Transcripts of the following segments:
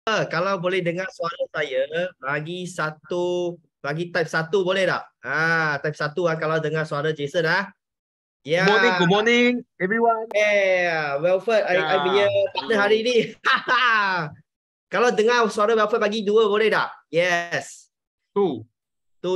Kalau boleh dengar suara saya, bagi type satu boleh tak? Type satu kalau dengar suara Jason Ya, Good morning, everyone. Welford, I punya Yeah, partner hari hello. ni. Kalau dengar suara Welford bagi dua boleh tak? Yes. Tu. Tu.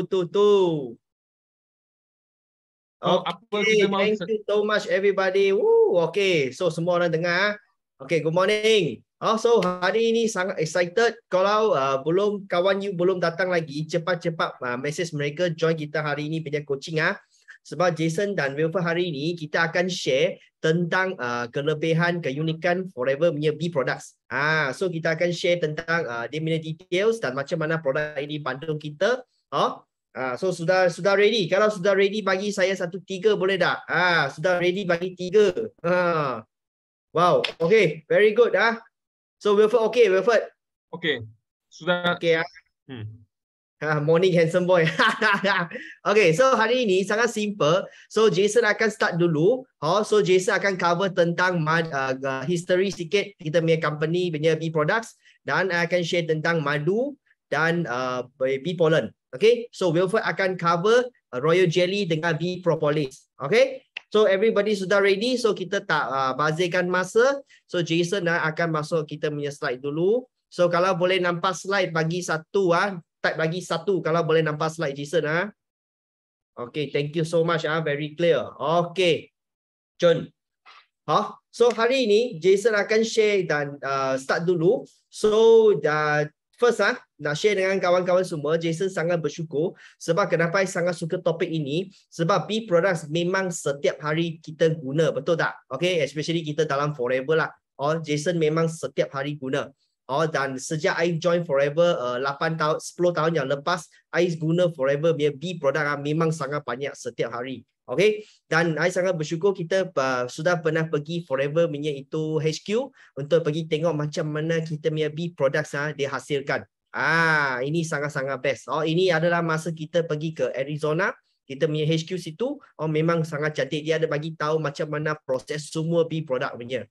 So, apa kita Okay, mau thank you so much everybody. Woo, okay, so semua orang dengar. Okay, good morning. So hari ini sangat excited. Kalau belum kawan you belum datang lagi, cepat-cepat message mereka join kita hari ini punya coaching Sebab Jason dan Wilford hari ini kita akan share tentang kelebihan, keunikan Forever punya B products. So kita akan share tentang dia punya details dan macam mana produk ini bantu kita. So sudah ready. Kalau sudah ready bagi saya 1 3 boleh tak? Sudah ready bagi 3. Wow, okay, very good So Wilford okay, Wilford. Okay, sudah. Okay morning handsome boy. Okay, so hari ini sangat simple. So Jason akan start dulu. So Jason akan cover tentang history sikit kita punya company punya B products dan akan share tentang madu dan B pollen. Okay, so Wilford akan cover royal jelly dengan B propolis. Okay, so everybody sudah ready. So kita tak bazirkan masa. So Jason akan masuk kita punya slide dulu. So kalau boleh nampak slide bagi satu type bagi satu kalau boleh nampak slide Jason Okay, thank you so much very clear. Okay. John. So hari ini Jason akan share dan start dulu. So first nak share dengan kawan-kawan semua, Jason sangat bersyukur sebab kenapa saya sangat suka topik ini, sebab B products memang setiap hari kita guna, betul tak? Okay, especially kita dalam Forever lah. Jason memang setiap hari guna. Dan sejak I join Forever 8 tahun 10 tahun yang lepas, I guna Forever punya B product memang sangat banyak setiap hari. Okay, dan I sangat bersyukur kita sudah pernah pergi Forever punya itu HQ untuk pergi tengok macam mana kita punya B products dia hasilkan. Ini sangat-sangat best. Ini adalah masa kita pergi ke Arizona, kita punya HQ situ. Memang sangat cantik. Dia ada bagi tahu macam mana proses semua B product punya.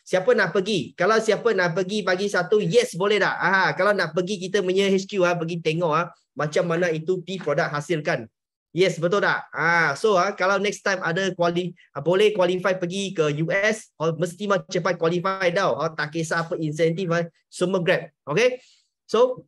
Siapa nak pergi? Kalau siapa nak pergi bagi satu, yes boleh tak? Kalau nak pergi kita punya HQ pergi tengok macam mana itu B product hasilkan. Yes, betul tak? So kalau next time ada boleh qualify pergi ke US, mesti cepat qualify tau. Tak kisah apa insentif, semua grab. Okay? So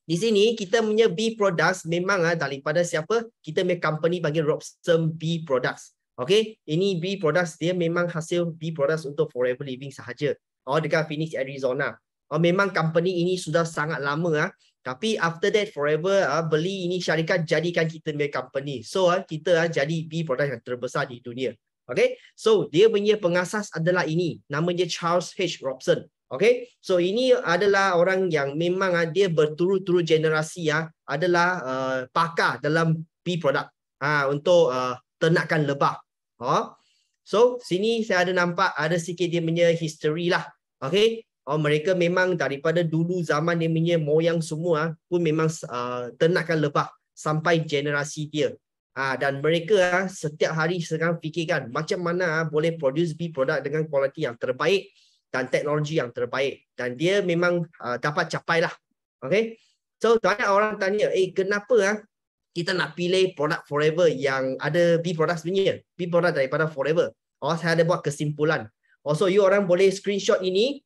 di sini kita punya B products memang daripada siapa? Kita punya company panggil Robson B Products. Okay, ini B products dia memang hasil B products untuk Forever Living sahaja. Dekat Phoenix, Arizona. Memang company ini sudah sangat lama tapi after that Forever beli ini syarikat jadikan kita punya company. So kita jadi B product yang terbesar di dunia. Okay, so dia punya pengasas adalah ini. Nama dia Charles H. Robson. Okay, so ini adalah orang yang memang dia berturut-turut generasi adalah pakar dalam B product untuk ternakan lebah. So sini saya ada nampak ada sikit dia punya history lah. Okay, mereka memang daripada dulu zaman dia punya moyang semua pun memang ternakan lebah sampai generasi dia. Dan mereka setiap hari sekarang fikirkan macam mana boleh produce B product dengan kualiti yang terbaik dan teknologi yang terbaik. Dan dia memang dapat capai lah. Okay, so banyak orang tanya, kenapa kita nak pilih produk Forever yang ada B product sebenarnya. B product daripada Forever. Saya ada buat kesimpulan. So you orang boleh screenshot ini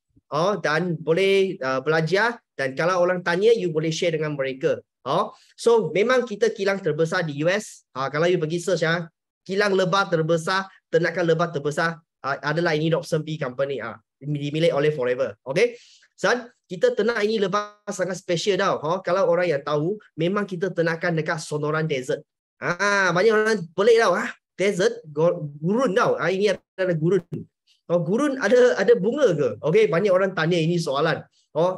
dan boleh belajar, dan kalau orang tanya you boleh share dengan mereka. So memang kita kilang terbesar di US. Kalau you pergi search kilang lebah terbesar, ternakan lebah terbesar adalah ini Robson B Company dimiliki oleh Forever. Okay. San, kita ternak ini lebah sangat special tau. Kalau orang yang tahu, memang kita ternakan dekat Sonoran Desert. Banyak orang pelik tau. Desert, gurun tau. Ini adalah gurun. Gurun ada bunga ke? Okay, banyak orang tanya ini soalan.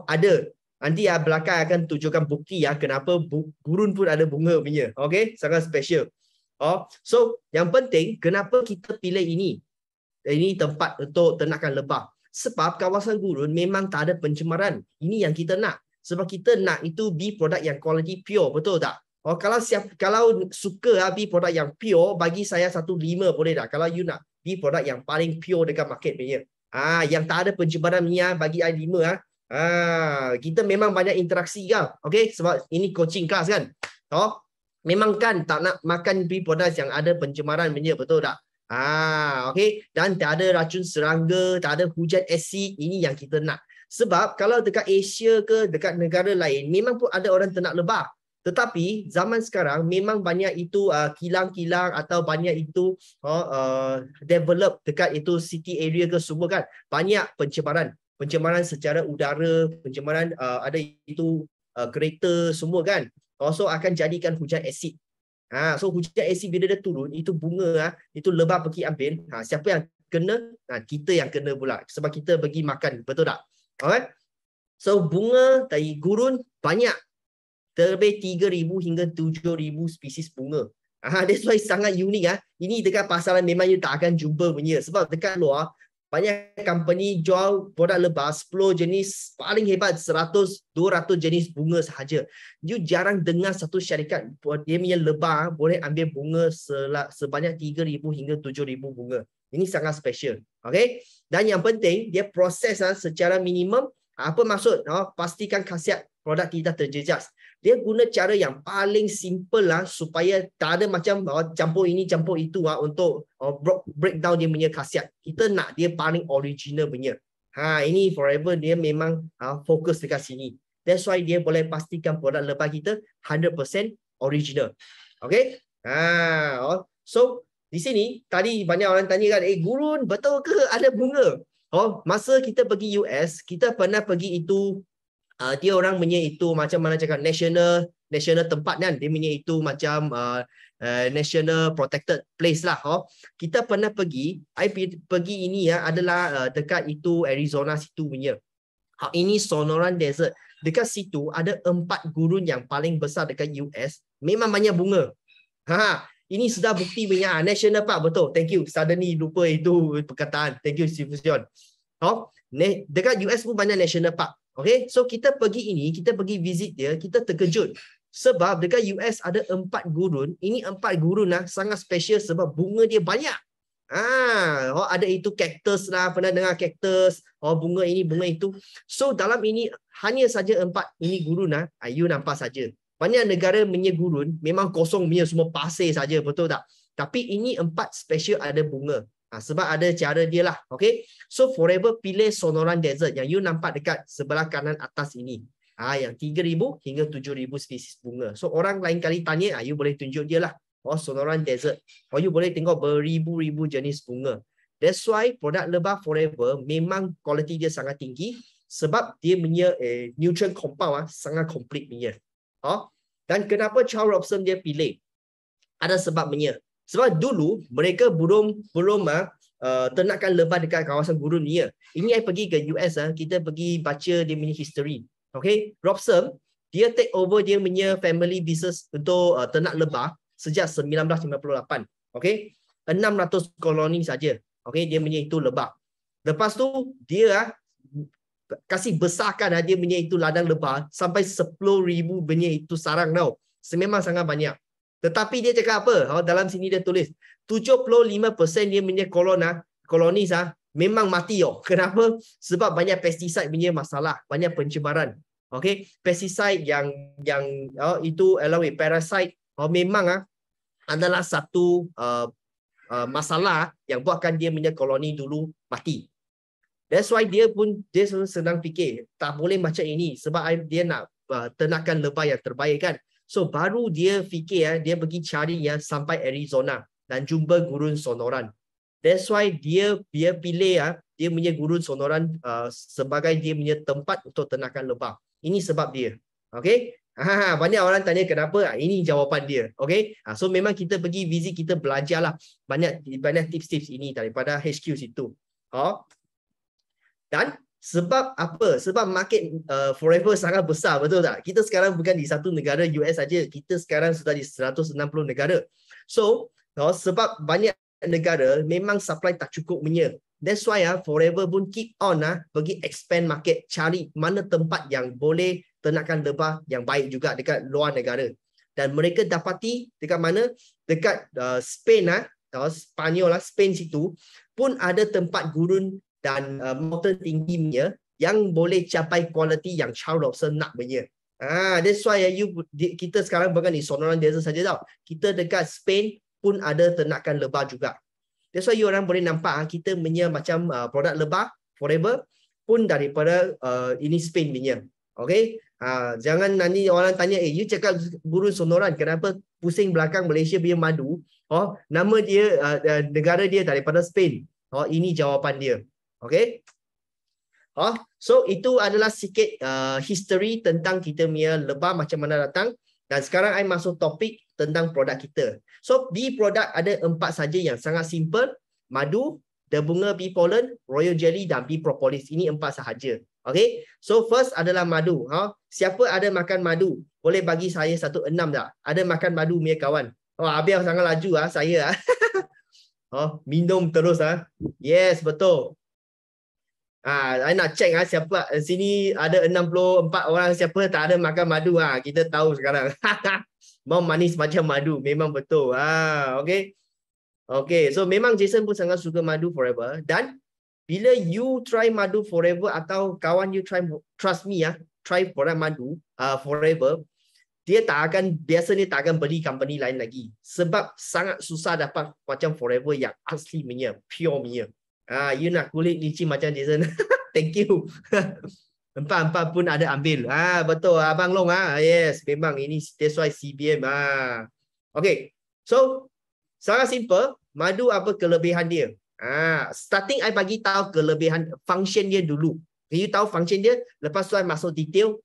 Ada. Nanti belakang akan tunjukkan bukti kenapa gurun pun ada bunga punya. Okay, sangat special. So, yang penting, kenapa kita pilih ini? Ini tempat untuk ternakan lebah. Sebab kawasan gurun memang tak ada pencemaran. Ini yang kita nak. Sebab kita nak itu B product yang quality pure, betul tak? Kalau suka B product yang pure, bagi saya 1 5 boleh tak? Kalau you nak B product yang paling pure dekat market punya. Yang tak ada pencemaran ni bagi I 5 Kita memang banyak interaksi kan. Okay, sebab ini coaching kelas kan. Memang kan tak nak makan produk yang ada pencemaran punya, betul tak? Okay. Dan tak ada racun serangga, tak ada hujan asid, ini yang kita nak. Sebab kalau dekat Asia ke dekat negara lain, memang pun ada orang ternak lebah. Tetapi zaman sekarang memang banyak itu kilang-kilang atau banyak itu develop dekat itu city area ke semua kan. Banyak pencemaran. Pencemaran secara udara, pencemaran ada itu kereta semua kan. So akan jadikan hujan asid. So hujan asid bila dia turun, itu bunga itu lebah pergi ambil. Siapa yang kena? Kita yang kena pula. Sebab kita bagi makan, betul tak? Alright. So bunga dari gurun banyak. Terlebih 3,000 hingga 7,000 spesies bunga. That's why sangat unik. Ini dekat pasaran memang you tak akan jumpa punya. Sebab dekat luar, banyak company jual produk lebah 10 jenis, paling hebat 100, 200 jenis bunga sahaja. You jarang dengar satu syarikat dia punya lebah boleh ambil bunga sebanyak 3,000 hingga 7,000 bunga. Ini sangat special. Okay? Dan yang penting, dia proses secara minimum. Apa maksud? Pastikan khasiat produk kita terjejas. Dia guna cara yang paling simple supaya tak ada macam campur ini campur itu untuk breakdown dia punya khasiat. Kita nak dia paling original punya. Ini Forever dia memang fokus dekat sini. That's why dia boleh pastikan produk lebah kita 100% original. Okay? So di sini tadi banyak orang tanya kan, gurun betul ke ada bunga? Masa kita pergi US, kita pernah pergi itu dia orang punya itu macam mana cakap national tempat kan, dia punya itu macam national protected place lah. Kita pernah pergi, pergi ini adalah dekat itu Arizona situ punya. Ini Sonoran Desert. Dekat situ ada 4 gurun yang paling besar dekat US. Memang banyak bunga. Ini sudah bukti punya national park, betul. Thank you. Suddenly lupa itu perkataan. Thank you, Sifusion. Dekat US pun banyak national park. Okay, so kita pergi visit dia, kita terkejut. Sebab dekat US ada 4 gurun. Ini 4 gurun sangat special sebab bunga dia banyak. Ada itu cactus lah, pernah dengar cactus, bunga ini, bunga itu. So dalam ini hanya saja 4 ini gurun you nampak saja. Banyak negara punya gurun memang kosong punya, semua pasir saja, betul tak? Tapi ini 4 special ada bunga. Sebab ada cara dia lah. Okay. So Forever pilih Sonoran Desert yang you nampak dekat sebelah kanan atas ini. Yang 3,000 hingga 7,000 spesies bunga. So orang lain kali tanya, you boleh tunjuk dia lah. Sonoran Desert. You boleh tengok beribu-ribu jenis bunga. That's why produk lebah Forever memang kualiti dia sangat tinggi. Sebab dia punya nutrient compound sangat komplit punya. Dan kenapa Charles Robson dia pilih? Ada sebabnya. Sebab dulu mereka belum ternakan lebah dekat kawasan gurun ni. Ini saya pergi ke US, kita pergi baca dia punya history. Okay, Robson dia take over dia punya family business untuk ternak lebah sejak 1958. Okay, 600 koloni saja. Okay, dia punya itu lebah. Lepas tu dia kasih besarkan dia punya itu ladang lebah sampai 10,000 punya itu sarang tau. Memang sangat banyak. Tetapi dia cakap apa? Dalam sini dia tulis 75% dia punya kolonis memang mati. Kenapa? Sebab banyak pesticide punya masalah, banyak pencemaran. Okay, pesticide yang itu alloy parasite memang adalah satu masalah yang buatkan dia punya koloni dulu mati. That's why dia sedang fikir tak boleh macam ini sebab dia nak ternakan lebah yang terbaik kan. So baru dia fikir dia pergi cari sampai Arizona dan jumpa gurun Sonoran. That's why dia pilih dia punya gurun Sonoran sebagai dia punya tempat untuk ternakan lebah. Ini sebab dia. Okay? Banyak orang tanya kenapa? Ini jawapan dia. Okay? So memang kita pergi visit, kita belajarlah banyak tips-tips ini daripada HQ situ. Dan sebab apa? Sebab market Forever sangat besar, betul tak? Kita sekarang bukan di satu negara US saja, kita sekarang sudah di 160 negara. So, sebab banyak negara memang supply tak cukup punya. That's why Forever pun keep on pergi expand market, cari mana tempat yang boleh ternakan lebah yang baik juga dekat luar negara. Dan mereka dapati dekat mana? Dekat Spain Spanyol Spain situ pun ada tempat gurun dan mountain tingginya yang boleh capai kualiti yang Charles Lobster nak punya. That's why kita sekarang bukan di sonoran desert saja tau. Kita dekat Spain pun ada ternakan lebah juga. That's why you orang boleh nampak kita punya macam produk lebah forever pun daripada ini Spain punya. Okay? Jangan nanti orang tanya, you cakap burung sonoran, kenapa pusing belakang Malaysia punya madu? Nama dia, negara dia daripada Spain. Ini jawapan dia. Okay? So itu adalah sikit history tentang kita punya lebah macam mana datang. Dan sekarang I masuk topik tentang produk kita. So bee produk ada 4 saja yang sangat simple. Madu, bunga bee pollen, royal jelly dan bee propolis. Ini 4 sahaja. Okay. So first adalah madu. Siapa ada makan madu? Boleh bagi saya 1 6 tak? Ada makan madu punya kawan? Habis sangat laju saya. Minum terus Yes, betul. I nak check siapa sini ada 64 orang siapa tak ada makan madu kita tahu sekarang. Mau manis macam madu memang betul. Okay. Okay, so memang Jason pun sangat suka madu forever dan bila you try madu forever atau kawan you try, trust me try produk madu forever, dia biasanya tak akan beli company lain lagi sebab sangat susah dapat macam forever yang asli punya, pure punya. You nak kulit licin macam Jason. Thank you. 4 pun ada ambil. Betul Abang Long yes, memang ini that's why CBM. Okay. So sangat simple. Madu apa kelebihan dia? Starting I bagi tahu kelebihan function dia dulu. You tahu function dia, lepas tu I masuk detail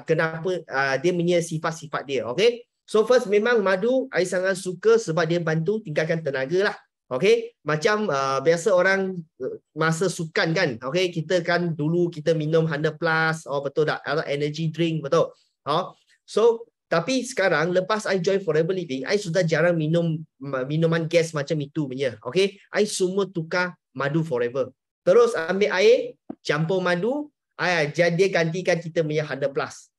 kenapa dia punya sifat-sifat dia. Okay. So first memang madu I sangat suka sebab dia bantu tingkatkan tenaga lah. Okay, macam biasa orang masa sukan kan, okay, kita kan dulu kita minum 100 plus, betul tak? Atau energy drink, betul. So tapi sekarang lepas I join Forever Living, I sudah jarang minum minuman gas macam itu punya. Okay, I semua tukar madu forever. Terus ambil air, campur madu, dia gantikan kita punya 100 plus.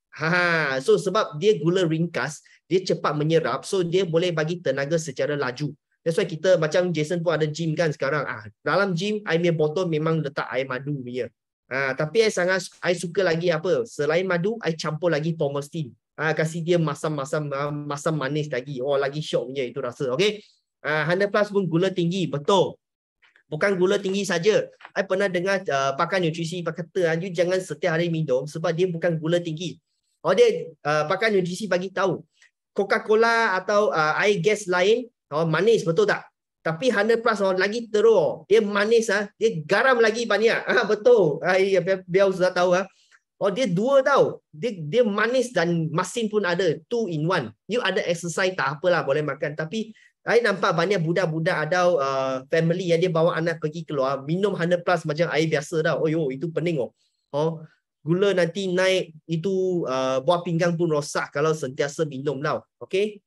So sebab dia gula ringkas, dia cepat menyerap, so dia boleh bagi tenaga secara laju. That's why kita macam Jason pun ada gym kan sekarang. Dalam gym, I punya botol memang letak air madu punya. Tapi I suka lagi apa? Selain madu, I campur lagi Pomestin. Kasih dia masam manis lagi. Lagi syok punya itu rasa. Okay? 100 plus pun gula tinggi. Betul. Bukan gula tinggi saja. I pernah dengar pakar nutrisi kata, you jangan setiap hari minum sebab dia bukan gula tinggi. Dia pakar nutrisi bagi tahu. Coca-Cola atau air gas lain, manis, betul tak? Tapi 100 plus lagi teruk. Dia manis, dia garam lagi banyak. Betul. Biar sudah tahu. Dia dua tau. Dia manis dan masin pun ada. 2 in 1. You ada exercise tak apalah, boleh makan. Tapi I nampak banyak budak-budak atau family yang dia bawa anak pergi keluar, minum 100 plus macam air biasa tau. Itu pening. Gula nanti naik, itu buah pinggang pun rosak kalau sentiasa minum tau. Okay?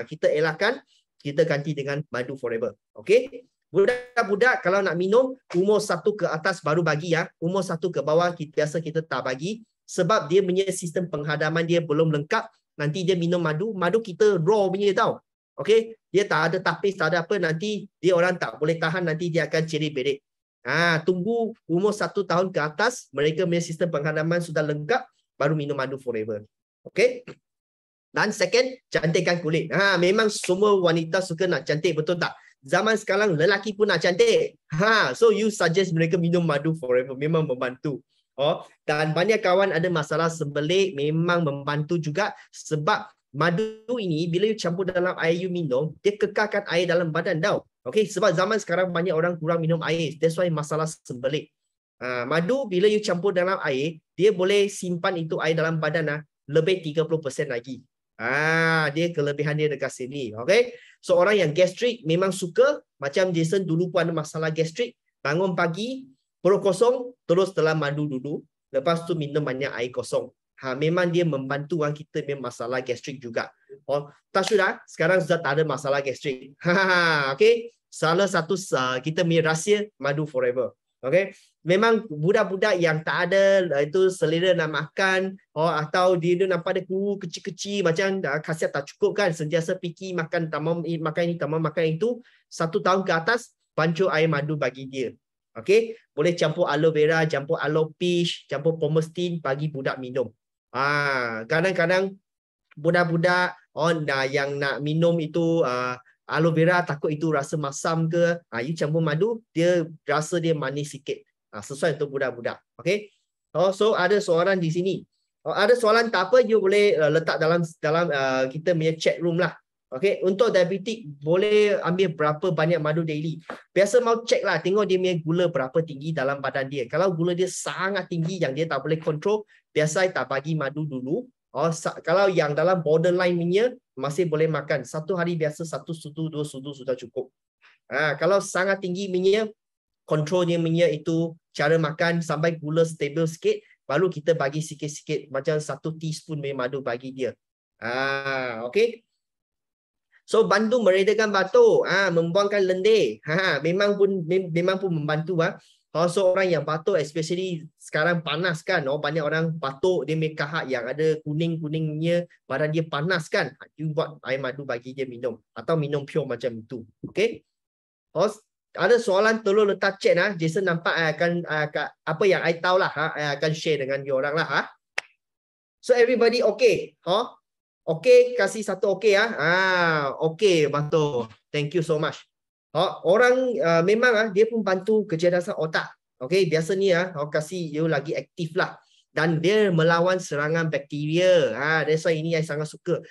Kita elakkan. Kita ganti dengan madu forever. Okay? Budak-budak kalau nak minum, umur 1 ke atas baru bagi Umur 1 ke bawah biasa kita tak bagi. Sebab dia punya sistem penghadaman dia belum lengkap. Nanti dia minum madu. Madu kita raw punya tau. Okay? Dia tak ada tapis, tak ada apa. Nanti dia orang tak boleh tahan. Nanti dia akan cerit-berit. Tunggu umur 1 tahun ke atas. Mereka punya sistem penghadaman sudah lengkap. Baru minum madu forever. Okay? Dan second, cantikkan kulit. Memang semua wanita suka nak cantik, betul tak? Zaman sekarang lelaki pun nak cantik. So you suggest mereka minum madu forever, memang membantu. Dan banyak kawan ada masalah sembelit, memang membantu juga sebab madu ini bila you campur dalam air you minum, dia kekalkan air dalam badan tau. Okay, sebab zaman sekarang banyak orang kurang minum air. That's why masalah sembelit. Madu bila you campur dalam air, dia boleh simpan itu air dalam badan lebih 30% lagi. Dia kelebihan dia dekat sini. Okay. So orang yang gastrik memang suka. Macam Jason dulu pun ada masalah gastrik. Bangun pagi, perut kosong, terus telan madu dulu. Lepas tu minum banyak air kosong. Memang dia membantu orang kita punya masalah gastrik juga. Tak sudah, sekarang sudah tak ada masalah gastrik. Okay. Salah satu kita punya rahsia madu forever. Okay. Memang budak-budak yang tak ada itu selera nak makan atau dia nampak ada kuru kecil-kecil macam khasiat tak cukup kan, sentiasa fikir makan tak mau makan ini tak mau makan itu, 1 tahun ke atas pancur air madu bagi dia. Okay, boleh campur aloe vera, campur aloe peach, campur pomestin, bagi budak minum. Kadang-kadang budak-budak yang nak minum itu aloe vera takut itu rasa masam ke, you campur madu, dia rasa dia manis sikit. Sesuai untuk budak-budak. Okay. So ada soalan di sini. Ada soalan tak apa, you boleh letak dalam kita punya chat room lah. Okay, untuk diabetik boleh ambil berapa banyak madu daily. Biasa mau check lah, tengok dia punya gula berapa tinggi dalam badan dia. Kalau gula dia sangat tinggi yang dia tak boleh kontrol, biasa tak bagi madu dulu. Kalau yang dalam borderline punya, masih boleh makan. Satu hari biasa 1 sudu, 2 sudu sudah cukup. Kalau sangat tinggi punya, kontrolnya punya itu cara makan sampai gula stabil sikit, baru kita bagi sikit-sikit macam 1 teaspoon madu bagi dia. Okay. So bantu meredakan batuk, membuangkan lendir. Memang pun membantu. So orang yang batuk, especially sekarang panas kan, banyak orang batuk, dia kahak yang ada kuning-kuningnya, badan dia panas kan. You buat air madu bagi dia minum atau minum pure macam itu. Okay. Ada soalan tolong letak chat Jason nampak akan apa yang I tahu lah, I akan share dengan you orang lah. So everybody okay? Okay, kasih satu okay okay, betul. Thank you so much. Orang memang dia pun bantu kecerdasan otak. Okay, biasa ni kasih you lagi aktif lah. Dan dia melawan serangan bakteria. That's why ini saya sangat suka.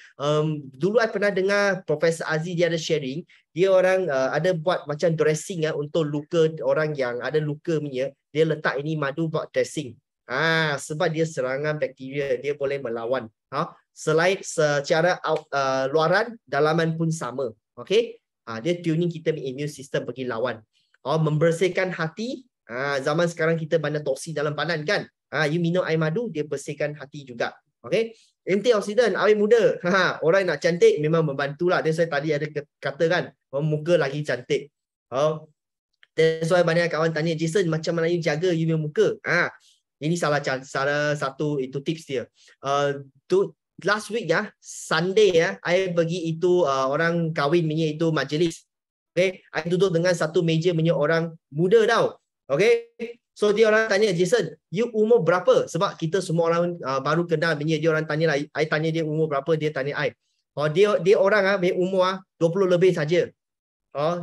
Dulu saya pernah dengar Profesor Aziz dia ada sharing. Dia orang ada buat macam dressing untuk luka orang yang ada luka punya. Dia letak ini madu buat dressing. Sebab dia serangan bakteria, dia boleh melawan. Selain secara luaran, dalaman pun sama. Okay? Dia tuning kita immune system pergi lawan. Membersihkan hati. Zaman sekarang kita banyak toksik dalam badan kan. You minum air madu, dia bersihkan hati juga. Okay? Antioksidan, awet muda. Orang nak cantik memang membantulah. Dia saya tadi ada kata kan, muka lagi cantik. That's why banyak kawan tanya, Jason macam mana you jaga you punya muka? Ini salah satu itu tips dia. Last week Sunday I pergi itu orang kahwin punya itu majlis. Okay, I duduk dengan satu meja punya orang muda tau. Okay, so dia orang tanya, Jason, you umur berapa? Sebab kita semua orang baru kenal punya, dia orang tanya lah. I tanya dia umur berapa, dia tanya I. Dia orang umur 20 lebih saja.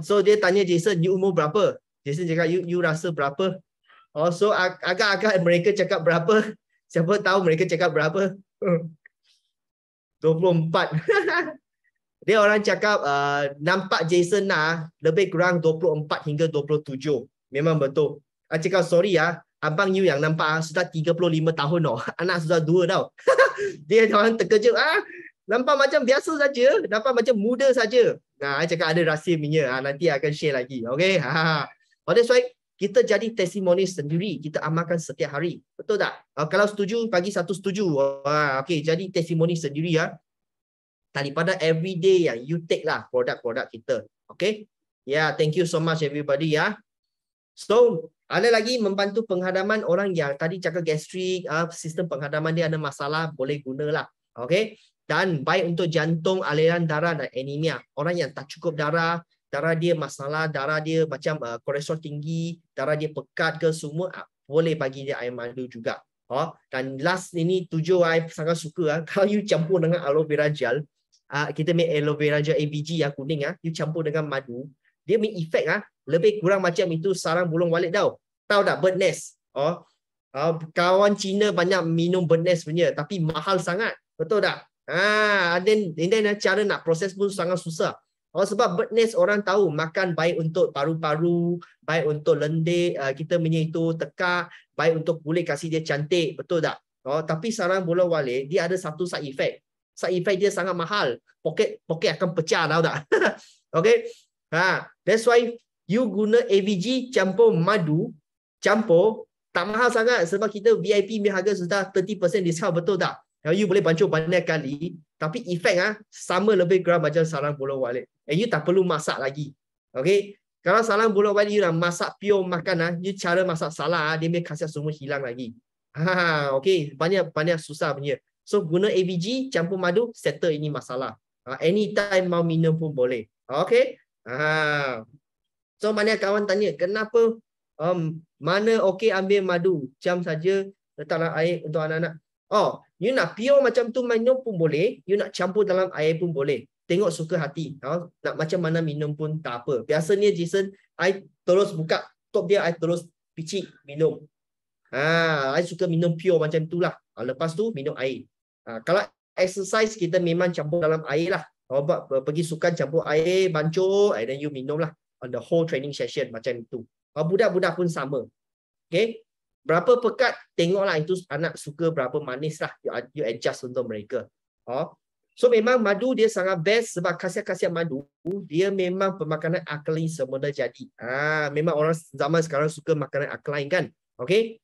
So dia tanya Jason, you umur berapa? Jason cakap, you rasa berapa? So agak-agak mereka cakap berapa? Siapa tahu mereka cakap berapa? 24. Dia orang cakap nampak Jason lebih kurang 24 hingga 27. Memang betul. I cakap sorry abang you yang nampak sudah 35 tahun anak sudah 2 tau. Dia orang terkejut. Nampak macam biasa saja, nampak macam muda saja. I cakap ada rahsia punya. Nanti akan share lagi. Okay. That's why kita jadi testimoni sendiri, kita amalkan setiap hari. Betul tak? Kalau setuju, bagi satu setuju. Okay, jadi testimoni sendiri daripada everyday yang you take lah produk-produk kita. Okay? Thank you so much everybody So, ada lagi membantu penghadaman orang yang tadi cakap gastrik, sistem penghadaman dia ada masalah, boleh gunalah. Okay? Dan baik untuk jantung, aliran darah dan anemia. Orang yang tak cukup darah dia masalah, darah dia macam kolesterol tinggi, darah dia pekat ke semua, boleh bagi dia air madu juga. Dan last ini 7 I sangat suka kalau you campur dengan aloe vera gel, kita make aloe vera gel AVG kuning you campur dengan madu, dia make efek lebih kurang macam itu sarang burung walet tau. Tahu tak bird nest? Kawan Cina banyak minum bird nest punya, tapi mahal sangat. Betul tak? Dan cara nak proses pun sangat susah. Sebab bird nest orang tahu makan baik untuk paru-paru, baik untuk lendir, kita punya itu tekak, baik untuk kulit kasih dia cantik, betul tak? Tapi sarang burung walet dia ada satu side effect. Side effect dia sangat mahal. Poket akan pecah tahu tak? Okay? That's why you guna AVG campur madu, tak mahal sangat sebab kita VIP punya harga sudah 30% discount, betul tak? You boleh pancur banyak kali, tapi efek sama lebih kurang macam sarang burung walet. You tak perlu masak lagi. Okay? Kalau sarang burung walet you nak masak pure makan, you cara masak salah, dia punya khasiat semua hilang lagi. Okay? Banyak susah punya. So guna AVG campur madu, settle ini masalah. Anytime mau minum pun boleh. Okay? So banyak kawan tanya, kenapa Mana okey ambil madu, jam saja letaklah air untuk anak-anak. Oh, you nak pure macam tu minum pun boleh, you nak campur dalam air pun boleh. Tengok suka hati. Nak macam mana minum pun tak apa. Biasanya Jason, I terus buka top dia, I terus picik minum. I suka minum pure macam tu lah. Lepas tu minum air. Kalau exercise kita memang campur dalam air lah. Pergi sukan campur air, bancuh, and then you minum lah. On the whole training session macam tu. Budak-budak pun sama. Okay. Berapa pekat, tengoklah itu anak suka berapa manis lah. You adjust untuk mereka. So memang madu dia sangat best sebab khasiat-khasiat madu, dia memang pemakanan alkaline semula jadi. Memang orang zaman sekarang suka makanan alkaline kan. Okay.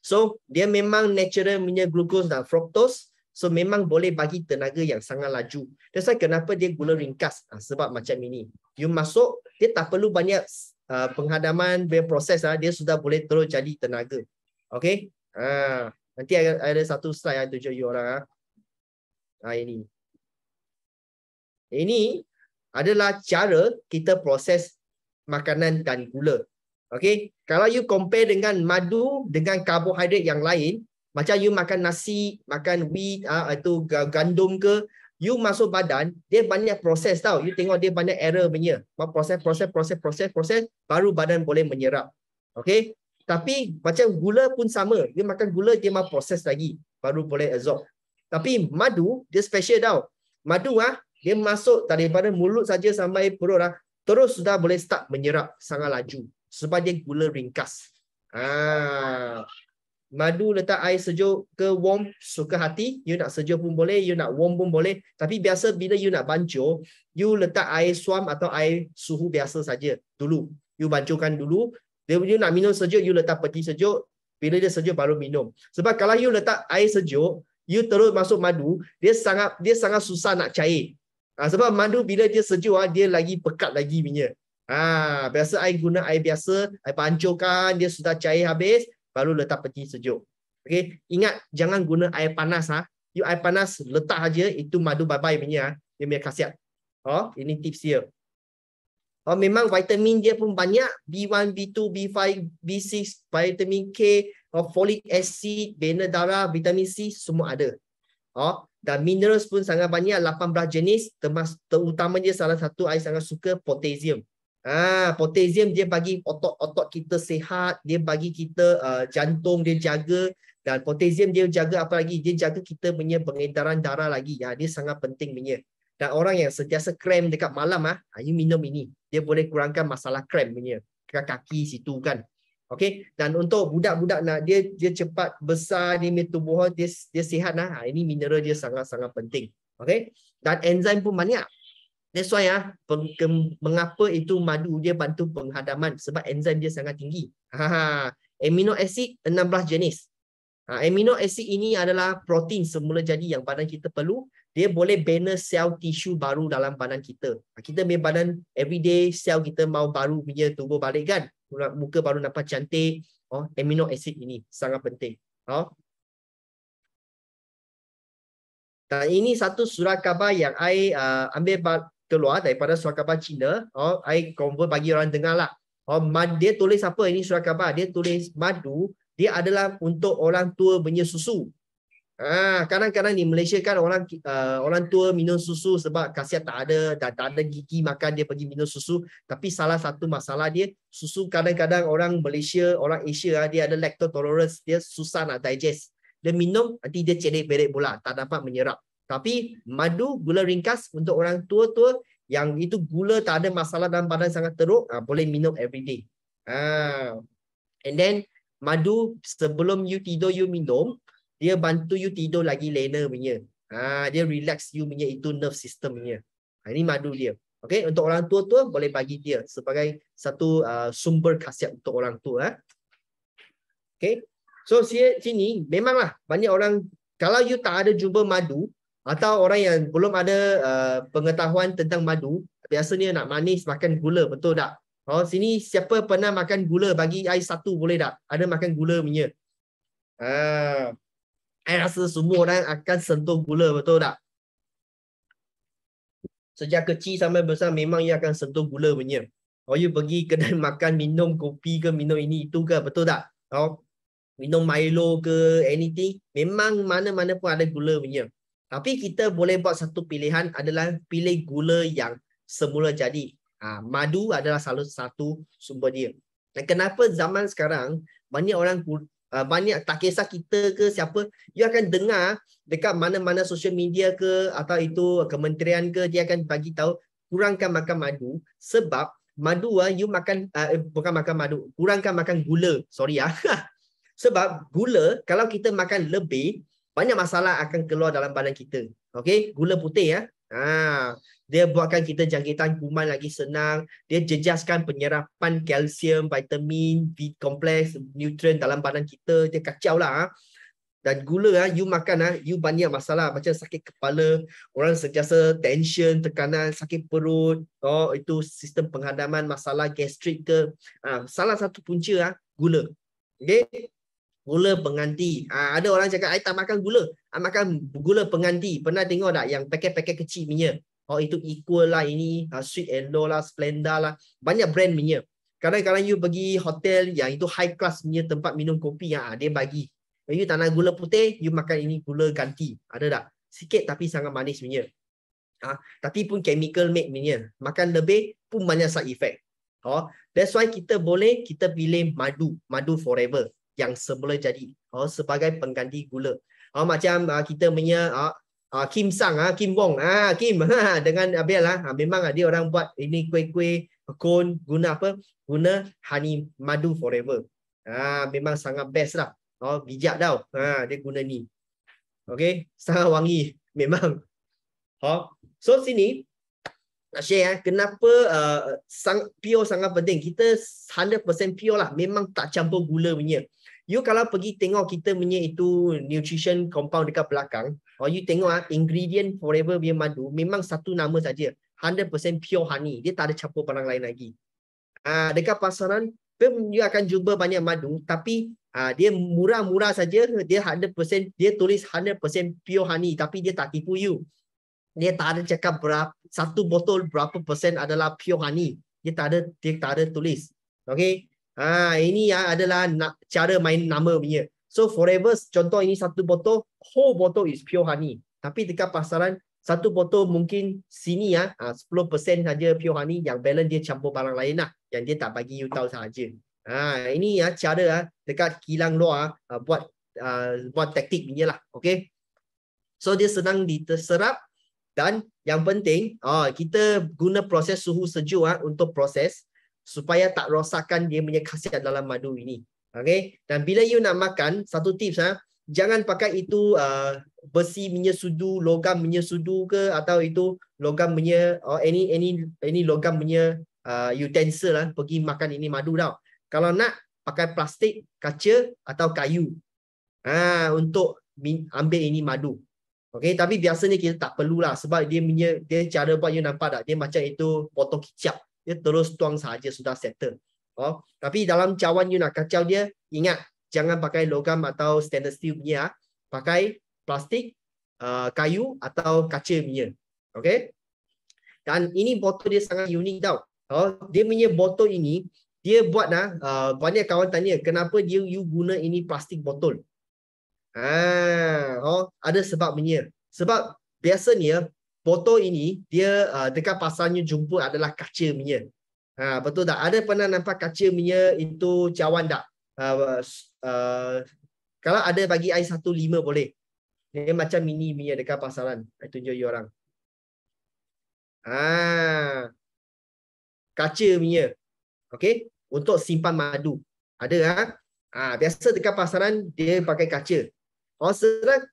So dia memang natural punya glucose dan fructose. So memang boleh bagi tenaga yang sangat laju. That's why kenapa dia gula ringkas. Sebab macam ini. You masuk, dia tak perlu banyak penghadaman, proses. Dia sudah boleh terus jadi tenaga. Okay. Nanti ada satu slide yang tunjuk you orang. Ini. Ini adalah cara kita proses makanan dan gula. Okay. Kalau you compare dengan madu, dengan karbohidrat yang lain, macam you makan nasi, makan wheat, itu gandum ke, you masuk badan, dia banyak proses tau. You tengok dia banyak error punya. Proses, baru badan boleh menyerap. Okay. Tapi macam gula pun sama. You makan gula, dia mau proses lagi. Baru boleh absorb. Tapi madu, dia special tau. Madu dia masuk daripada mulut saja sampai perut terus sudah boleh start menyerap sangat laju. Sebab dia gula ringkas. Madu letak air sejuk ke warm, suka hati. You nak sejuk pun boleh, you nak warm pun boleh. Tapi biasa bila you nak bancuh, you letak air suam atau air suhu biasa saja dulu. You bancuhkan dulu. You nak minum sejuk, you letak peti sejuk. Bila dia sejuk baru minum. Sebab kalau you letak air sejuk, you terus masuk madu, dia sangat susah nak cair. Sebab madu bila dia sejuk, dia lagi pekat lagi punya. Biasa air guna air biasa, air bancuhkan, dia sudah cair habis, baru letak peti sejuk. Okay, ingat jangan guna air panas. You air panas letak aja, itu madu bye-bye punya. Dia punya khasiat. Ini tips dia. Memang vitamin dia pun banyak, B1, B2, B5, B6, vitamin K, folic acid, bina darah, vitamin C, semua ada. Dan minerals pun sangat banyak, 18 jenis, terutamanya salah satu saya sangat suka potassium. Potassium dia bagi otot-otot kita sihat, dia bagi kita jantung dia jaga, dan potassium dia jaga apa lagi? Dia jaga kita punya pengedaran darah lagi. Dia sangat penting punya. Dan orang yang sentiasa krem dekat malam, you minum ini. Dia boleh kurangkan masalah krem punya. Kaki situ kan. Okay. Dan untuk budak-budak nak dia cepat besar, dia punya tubuh dia sihat. Ini mineral dia sangat-sangat penting. Okay. Dan enzim pun banyak. That's why mengapa itu madu dia bantu penghadaman, sebab enzim dia sangat tinggi. Amino acid 16 jenis. Amino acid ini adalah protein semula jadi yang badan kita perlu. Dia boleh bina sel tisu baru dalam badan kita. Kita punya badan everyday sel kita mau baru punya tubuh balik kan. Muka baru nampak cantik. Amino acid ini sangat penting. Dan ini satu surat khabar yang I ambil keluar daripada surat khabar Cina. I convert bagi orang dengar lah. Dia tulis apa ini surat khabar? Dia tulis madu, dia adalah untuk orang tua punya susu. Kadang-kadang di Malaysia kan orang tua minum susu sebab khasiat tak ada dan tak ada gigi makan, dia pergi minum susu. Tapi salah satu masalah dia, susu kadang-kadang orang Malaysia, orang Asia, dia ada lactose tolerance, dia susah nak digest. Dia minum, nanti dia celik-belik pula, tak dapat menyerap. Tapi madu, gula ringkas untuk orang tua-tua yang itu gula tak ada masalah dalam badan sangat teruk, boleh minum everyday. And then madu sebelum you tidur you minum, dia bantu you tidur lagi lena punya. Dia relax you punya itu nerve system punya. Ini madu dia. Okay, untuk orang tua-tua boleh bagi dia sebagai satu sumber khasiat untuk orang tua. Okay, so sini memanglah banyak orang, kalau you tak ada jumpa madu, atau orang yang belum ada pengetahuan tentang madu, biasanya nak manis makan gula, betul tak? Sini siapa pernah makan gula? Bagi I satu boleh tak? Ada makan gula punya. I rasa semua orang akan sentuh gula, betul tak? Sejak kecil sampai besar memang ia akan sentuh gula punya. you pergi kedai makan minum kopi ke minum ini itu ke, betul tak? Minum Milo ke anything, memang mana-mana pun ada gula punya. Tapi kita boleh buat satu pilihan adalah pilih gula yang semula jadi. Madu adalah salah satu sumber dia. Dan kenapa zaman sekarang banyak orang banyak, tak kisah kita ke siapa, you akan dengar dekat mana-mana social media ke atau itu kementerian ke, dia akan bagi tahu kurangkan makan madu sebab madu you makan bukan makan madu, kurangkan makan gula. Sorry sebab gula kalau kita makan lebih, banyak masalah akan keluar dalam badan kita. Okey, gula putih dia buatkan kita jangkitan kuman lagi senang, dia jejaskan penyerapan kalsium, vitamin, B kompleks, nutrien dalam badan kita, dia kacau lah. Dan gula you makan you banyak masalah macam sakit kepala, orang sentiasa tension, tekanan, sakit perut, itu sistem penghadaman, masalah gastrik ke. Salah satu punca gula. Okey. Gula pengganti. Ada orang cakap, I tak makan gula. I makan gula pengganti. Pernah tengok tak yang paket-paket kecil punya? Itu Equal lah, ini Sweet and Low lah, Splenda lah. Banyak brand punya. Kadang-kadang you pergi hotel yang itu high class punya tempat minum kopi, dia bagi. You tak nak gula putih, you makan ini gula ganti. Ada tak? Sikit tapi sangat manis punya. Tapi pun chemical made punya. Makan lebih pun banyak side effect. That's why kita pilih madu forever yang semula jadi sebagai pengganti gula. Macam kita punya Kim Sang, Kim Wong, Kim dengan Abel memang dia orang buat ini kuih-kuih cone guna apa? Guna honey madu forever. Memang sangat best lah. Bijak tau. Dia guna ni. Okey, sangat wangi memang. So sini nak share kenapa pure sangat penting. Kita 100% pure lah. Memang tak campur gula punya. You kalau pergi tengok kita punya itu nutrition compound dekat belakang, you tengok ingredient forever punya madu, memang satu nama saja. 100% pure honey. Dia tak ada campur barang lain lagi. Dekat pasaran, you akan jumpa banyak madu, tapi dia murah-murah saja. Dia 100%, dia tulis 100% pure honey, tapi dia tak tipu you. Dia tak ada cakap berapa, satu botol berapa persen adalah pure honey. Dia tak ada tulis. Okey. Ini adalah cara main nama punya. So forever, contoh ini satu botol, whole botol is pure honey. Tapi dekat pasaran, satu botol mungkin sini 10% saja pure honey, yang balance dia campur barang lain lah, yang dia tak bagi you tahu sahaja. Ini cara dekat kilang luar buat taktik punya lah. Okay. So dia senang diterserap. Dan yang penting, kita guna proses suhu sejuk untuk proses supaya tak rosakkan dia punya khasiat dalam madu ini. Okay? Dan bila you nak makan, satu tips, jangan pakai itu besi punya sudu, logam punya sudu ke, atau itu logam punya any logam punya utensil pergi makan ini madu tau. Kalau nak, pakai plastik, kaca atau kayu untuk ambil ini madu. Okay, tapi biasanya kita tak perlulah sebab dia cara buat you nampak tak? Dia macam itu potong kicap. Dia terus tuang saja sudah settle. Tapi dalam cawan you nak kacau dia, ingat jangan pakai logam atau stainless steel punya. Pakai plastik, kayu atau kaca punya. Okay? Dan ini botol dia sangat unik tau. Dia punya botol ini, dia buat banyak kawan tanya kenapa you guna ini plastik botol. Ada sebabnya. Sebab biasanya botol ini dia dekat pasarnya jumpa adalah kaca punya. Betul tak? Ada pernah nampak kaca punya itu cawan tak? Kalau ada bagi I 1.5 boleh. Dia macam mini punya dekat pasaran. I tunjuk you orang. Kaca punya. Okay? Untuk simpan madu. Ada biasa dekat pasaran dia pakai kaca.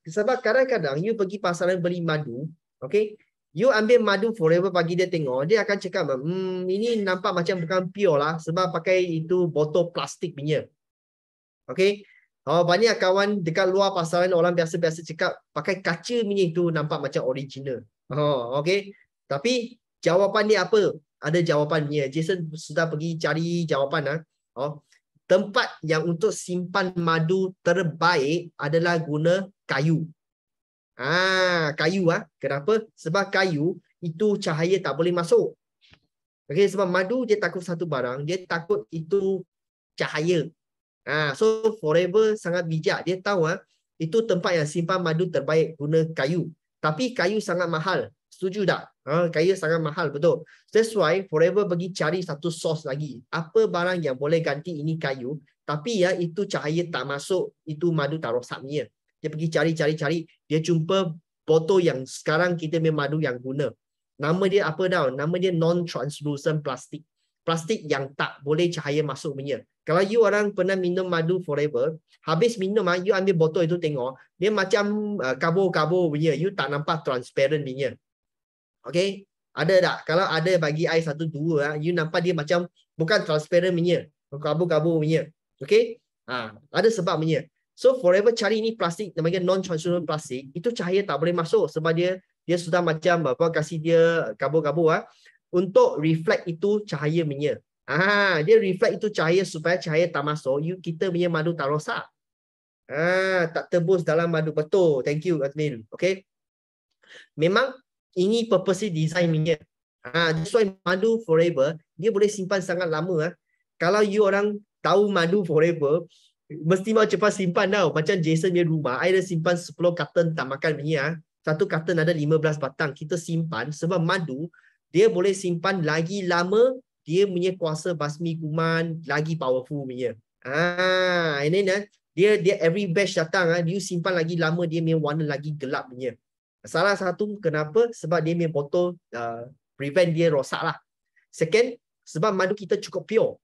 Sebab kadang-kadang you pergi pasaran beli madu, okay, you ambil madu forever bagi dia tengok, dia akan cakap, ini nampak macam bukan pure lah sebab pakai itu botol plastik punya. Okay, banyak kawan dekat luar pasaran orang biasa-biasa cakap pakai kaca punya itu nampak macam original. Okay, tapi jawapan dia apa? Ada jawapannya. Jason sudah pergi cari jawapan. Tempat yang untuk simpan madu terbaik adalah guna kayu. Kayu. Kenapa? Sebab kayu itu cahaya tak boleh masuk. Okay, sebab madu dia takut satu barang, dia takut itu cahaya. So Forever sangat bijak. Dia tahu itu tempat yang simpan madu terbaik guna kayu. Tapi kayu sangat mahal. Setuju tak? Kayu sangat mahal, betul. That's why Forever pergi cari satu source lagi. Apa barang yang boleh ganti ini kayu, tapi itu cahaya tak masuk, itu madu tak rosak punya. Dia pergi cari. Dia jumpa botol yang sekarang kita punya madu yang guna. Nama dia apa tau? Nama dia non-translucent plastik. Plastik yang tak boleh cahaya masuk punya. Kalau you orang pernah minum madu Forever, habis minum you ambil botol itu tengok, dia macam kabur-kabur punya. You tak nampak transparent punya. Okay? Ada tak? Kalau ada bagi I 1, 2, you nampak dia macam bukan transparent punya. Kabur-kabur punya. Okay? Ada sebab punya. So Forever cari ni plastik namanya non-translucent plastik, itu cahaya tak boleh masuk sebab dia sudah macam kasih dia kabur-kabur untuk reflect itu cahaya punya. Dia reflect itu cahaya supaya cahaya tak masuk, kita punya madu tak rosak. Tak tebus dalam madu. Betul. Thank you Azmil. Okay. Memang ini purpose design punya. That's why madu Forever dia boleh simpan sangat lama. Kalau you orang tahu madu Forever, mesti mau cepat simpan tau. Macam Jason punya rumah, I dah simpan 10 carton tak makan punya. Satu carton ada 15 batang. Kita simpan sebab madu dia boleh simpan lagi lama, dia punya kuasa basmi kuman lagi powerful punya. Ini dia every batch datang dia simpan lagi lama, dia punya warna lagi gelap punya. Salah satu kenapa? Sebab dia punya botol prevent dia rosak lah. Second, sebab madu kita cukup pure.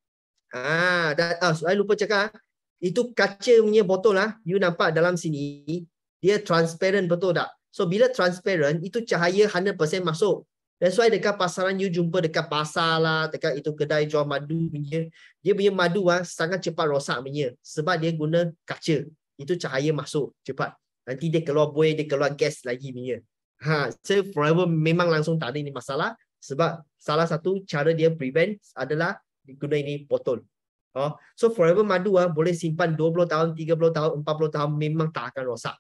Saya lupa cakap, itu kaca punya botol you nampak dalam sini, dia transparent, betul tak? So bila transparent, itu cahaya 100% masuk. That's why dekat pasaran you jumpa dekat pasar lah, dekat itu kedai jual madu punya, dia punya madu sangat cepat rosak punya sebab dia guna kaca. Itu cahaya masuk cepat. Nanti dia keluar buih, dia keluar gas lagi punya. So Forever memang langsung tak ada ini masalah sebab salah satu cara dia prevent adalah guna ini botol. So Forever madu boleh simpan 20 tahun, 30 tahun, 40 tahun memang tak akan rosak.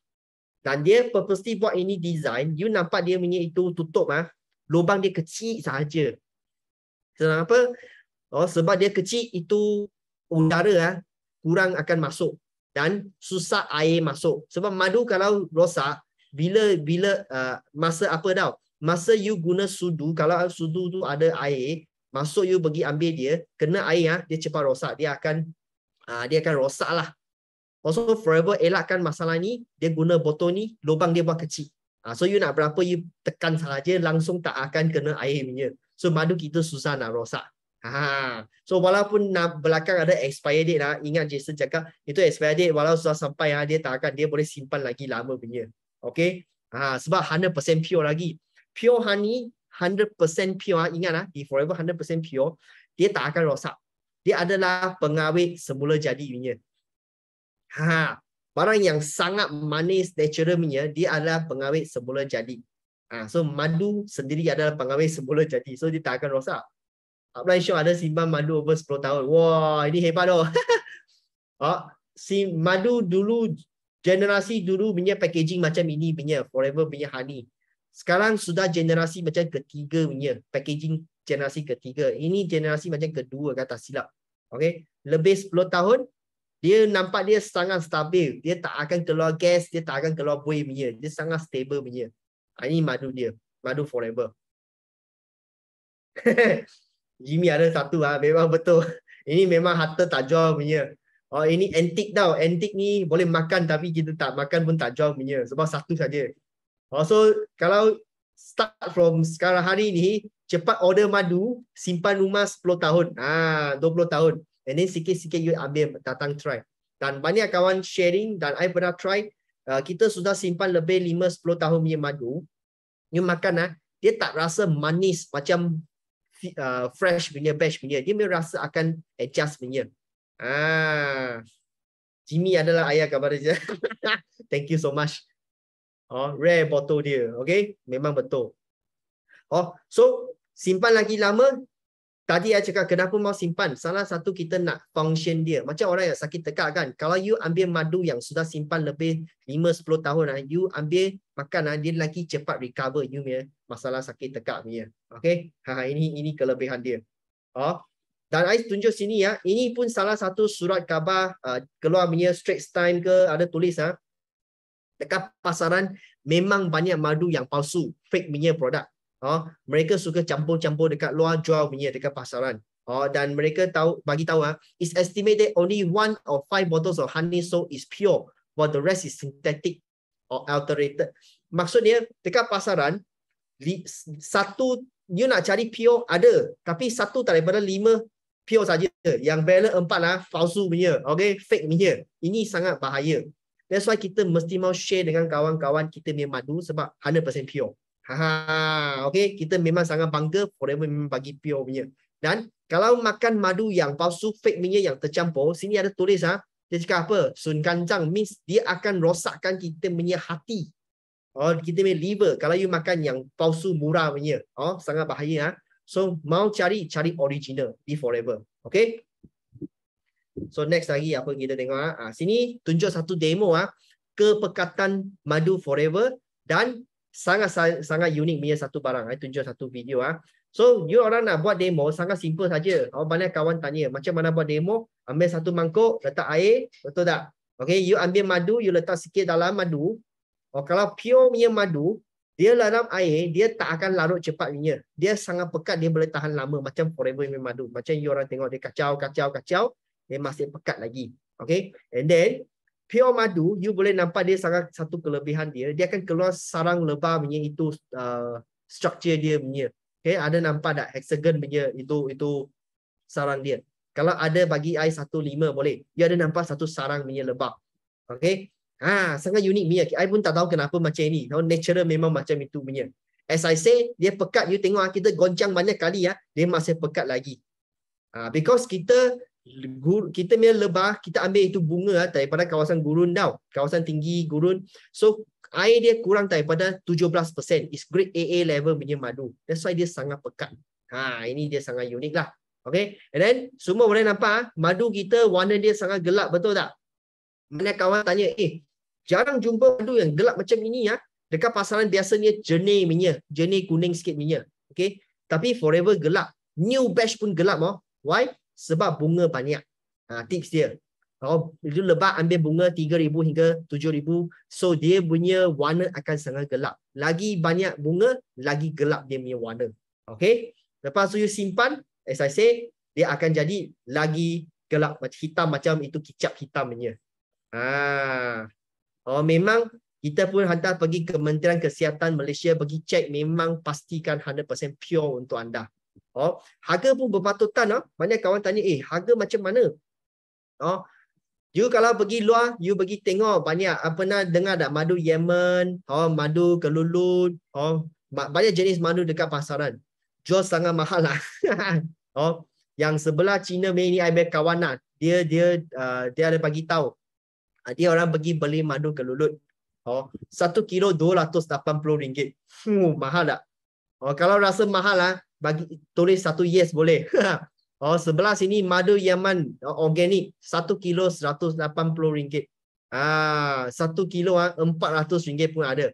Dan dia purposely buat ini design, you nampak dia punya itu tutup lubang dia kecil sahaja. Kenapa? Sebab dia kecil, itu udara kurang akan masuk dan susah air masuk. Sebab madu kalau rosak, bila masa apa tau? Masa you guna sudu, kalau sudu tu ada air, masuk you pergi ambil dia, kena air dia cepat rosak, dia akan rosak lah. Also Forever elakkan masalah ni, dia guna botol ni, lubang dia buat kecil. So you nak berapa, you tekan sahaja, langsung tak akan kena air punya. So madu kita susah nak rosak. So walaupun belakang ada expire date ingat Jason cakap, itu expire date walau sudah sampai dia boleh simpan lagi lama punya. Okay. Sebab 100% pure lagi. Pure honey, 100% pure, ingat di Forever 100% pure, dia tak akan rosak. Dia adalah pengawet semula jadi punya. Barang yang sangat manis natural punya, dia adalah pengawet semula jadi. So madu sendiri adalah pengawet semula jadi. So dia tak akan rosak. Upline Show ada simpan madu over 10 tahun. Wah, ini hebat loh. Si madu dulu, generasi dulu punya packaging macam ini punya, Forever punya honey. Sekarang sudah generasi macam ketiga punya, packaging generasi ketiga. Ini generasi macam kedua kata silap. Okay, lebih 10 tahun, dia nampak dia sangat stabil. Dia tak akan keluar gas, dia tak akan keluar buih punya. Dia sangat stable punya. Ini madu dia, madu Forever. Jimmy ada satu memang betul. Ini memang harta tak jual punya. Ini antik tau. Antik ni boleh makan tapi kita tak makan pun tak jual punya. Sebab satu saja. So kalau start from sekarang hari ni, cepat order madu, simpan rumah 10 tahun. 20 tahun. And then sikit-sikit you ambil, datang try. Dan banyak kawan sharing dan I pernah try. Kita sudah simpan lebih 5-10 tahun punya madu. You makan dia tak rasa manis macam fresh punya batch punya. Dia rasa akan adjust punya. Jimmy adalah ayah kabar dia. Thank you so much. Rare botol dia. Okay, memang betul. So simpan lagi lama, tadi saya cakap kenapa mau simpan. Salah satu kita nak function dia. Macam orang yang sakit tekak kan. Kalau you ambil madu yang sudah simpan lebih 5-10 tahun, you ambil makan, dia lagi cepat recover you punya masalah sakit tekak punya. Okay. Ini kelebihan dia. Dan saya tunjuk sini ya. Ini pun salah satu surat khabar keluar punya Straits Times ke, ada tulis dekat pasaran memang banyak madu yang palsu, fake punya produk. Mereka suka campur-campur dekat luar jual punya dekat pasaran. Dan mereka bagi tahu it's estimated only 1 or 5 bottles of honey sold is pure, while the rest is synthetic or alterated. Maksudnya dekat pasaran satu you nak cari pure ada, tapi satu daripada 5 pure saja. Yang balance 4 palsu punya, okay, fake punya. Ini sangat bahaya. That's why kita mesti mau share dengan kawan-kawan kita punya madu sebab 100% pure. Okay, kita memang sangat bangga Forever memang bagi pure punya. Dan kalau makan madu yang palsu, fake punya yang tercampur, sini ada tulis dia cakap apa? Sun kancang means dia akan rosakkan kita punya hati. Kita punya liver kalau you makan yang palsu murah punya. Sangat bahaya. So mau cari original di Forever. Okay? So next lagi apa kita tengok sini tunjuk satu demo kepekatan madu Forever dan sangat unik punya satu barang. Saya tunjuk satu video So you orang nak buat demo sangat simple saja. Banyak kawan tanya macam mana buat demo. Ambil satu mangkuk, letak air, betul tak? Okay, you ambil madu, you letak sikit dalam madu. Kalau pure punya madu, dia dalam air, dia tak akan larut cepat punya. Dia sangat pekat, dia boleh tahan lama macam Forever punya madu. Macam you orang tengok dia kacau, dia masih pekat lagi. Okay, and then pure madu, you boleh nampak dia sangat satu kelebihan dia akan keluar sarang lebah punya itu structure dia punya. Okay, ada nampak tak hexagon punya itu sarang dia. Kalau ada bagi I 1.5 boleh. Dia ada nampak satu sarang punya lebah. Okay, sangat unik punya. I pun tak tahu kenapa macam ini. Natural memang macam itu punya. As I say, dia pekat. You tengok kita goncang banyak kali dia masih pekat lagi. Because kita punya lebah, kita ambil itu bunga daripada kawasan gurun kawasan tinggi gurun. So air dia kurang daripada 17%. It's grade AA level punya madu. That's why dia sangat pekat. Ini dia sangat unik lah. Okay, and then semua boleh nampak madu kita warna dia sangat gelap, betul tak? Mana kawan tanya, jarang jumpa madu yang gelap macam ini dekat pasaran biasanya jernih kuning sikit punya. Okay, tapi Forever gelap. New batch pun gelap. Why? Sebab bunga banyak. Tips dia. Itu lebah ambil bunga 3,000 hingga 7,000. So dia punya warna akan sangat gelap. Lagi banyak bunga, lagi gelap dia punya warna. Okay. Lepas tu you simpan, as I say, dia akan jadi lagi gelap. Hitam macam itu kicap hitam punya. Memang kita pun hantar pergi Kementerian Kesihatan Malaysia bagi cek, memang pastikan 100% pure untuk anda. Harga pun berpatutan. Banyak kawan tanya, harga macam mana? You kalau pergi luar, you pergi tengok banyak. Pernah dengar tak madu Yemen, madu Kelulut, banyak jenis madu dekat pasaran. Jual sangat mahal lah. Yang sebelah Cina ni I punya kawan dia ada bagi tahu. Dia orang pergi beli madu Kelulut. 1 kilo RM280. Mahal tak? Kalau rasa mahal bagi tulis satu yes boleh. Sebelah sini madu Yaman organik 1 kilo RM180. 1 kilo RM400 pun ada.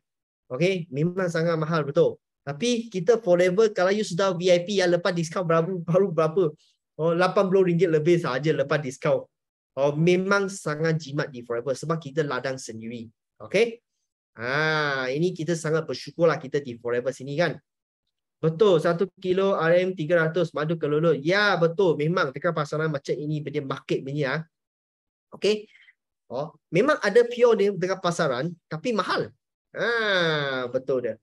Okay, memang sangat mahal betul. Tapi kita Forever kalau you sudah VIP lepas diskaun baru berapa? RM80 lebih saja lepas diskaun. Memang sangat jimat di Forever sebab kita ladang sendiri. Okay. Ini kita sangat bersyukurlah kita di Forever sini kan. Betul, 1 kilo RM300 madu Kelulut. Ya, betul. Memang dekat pasaran macam ini dia market punya. Okay. Memang ada pure dia dekat pasaran tapi mahal. Betul dia.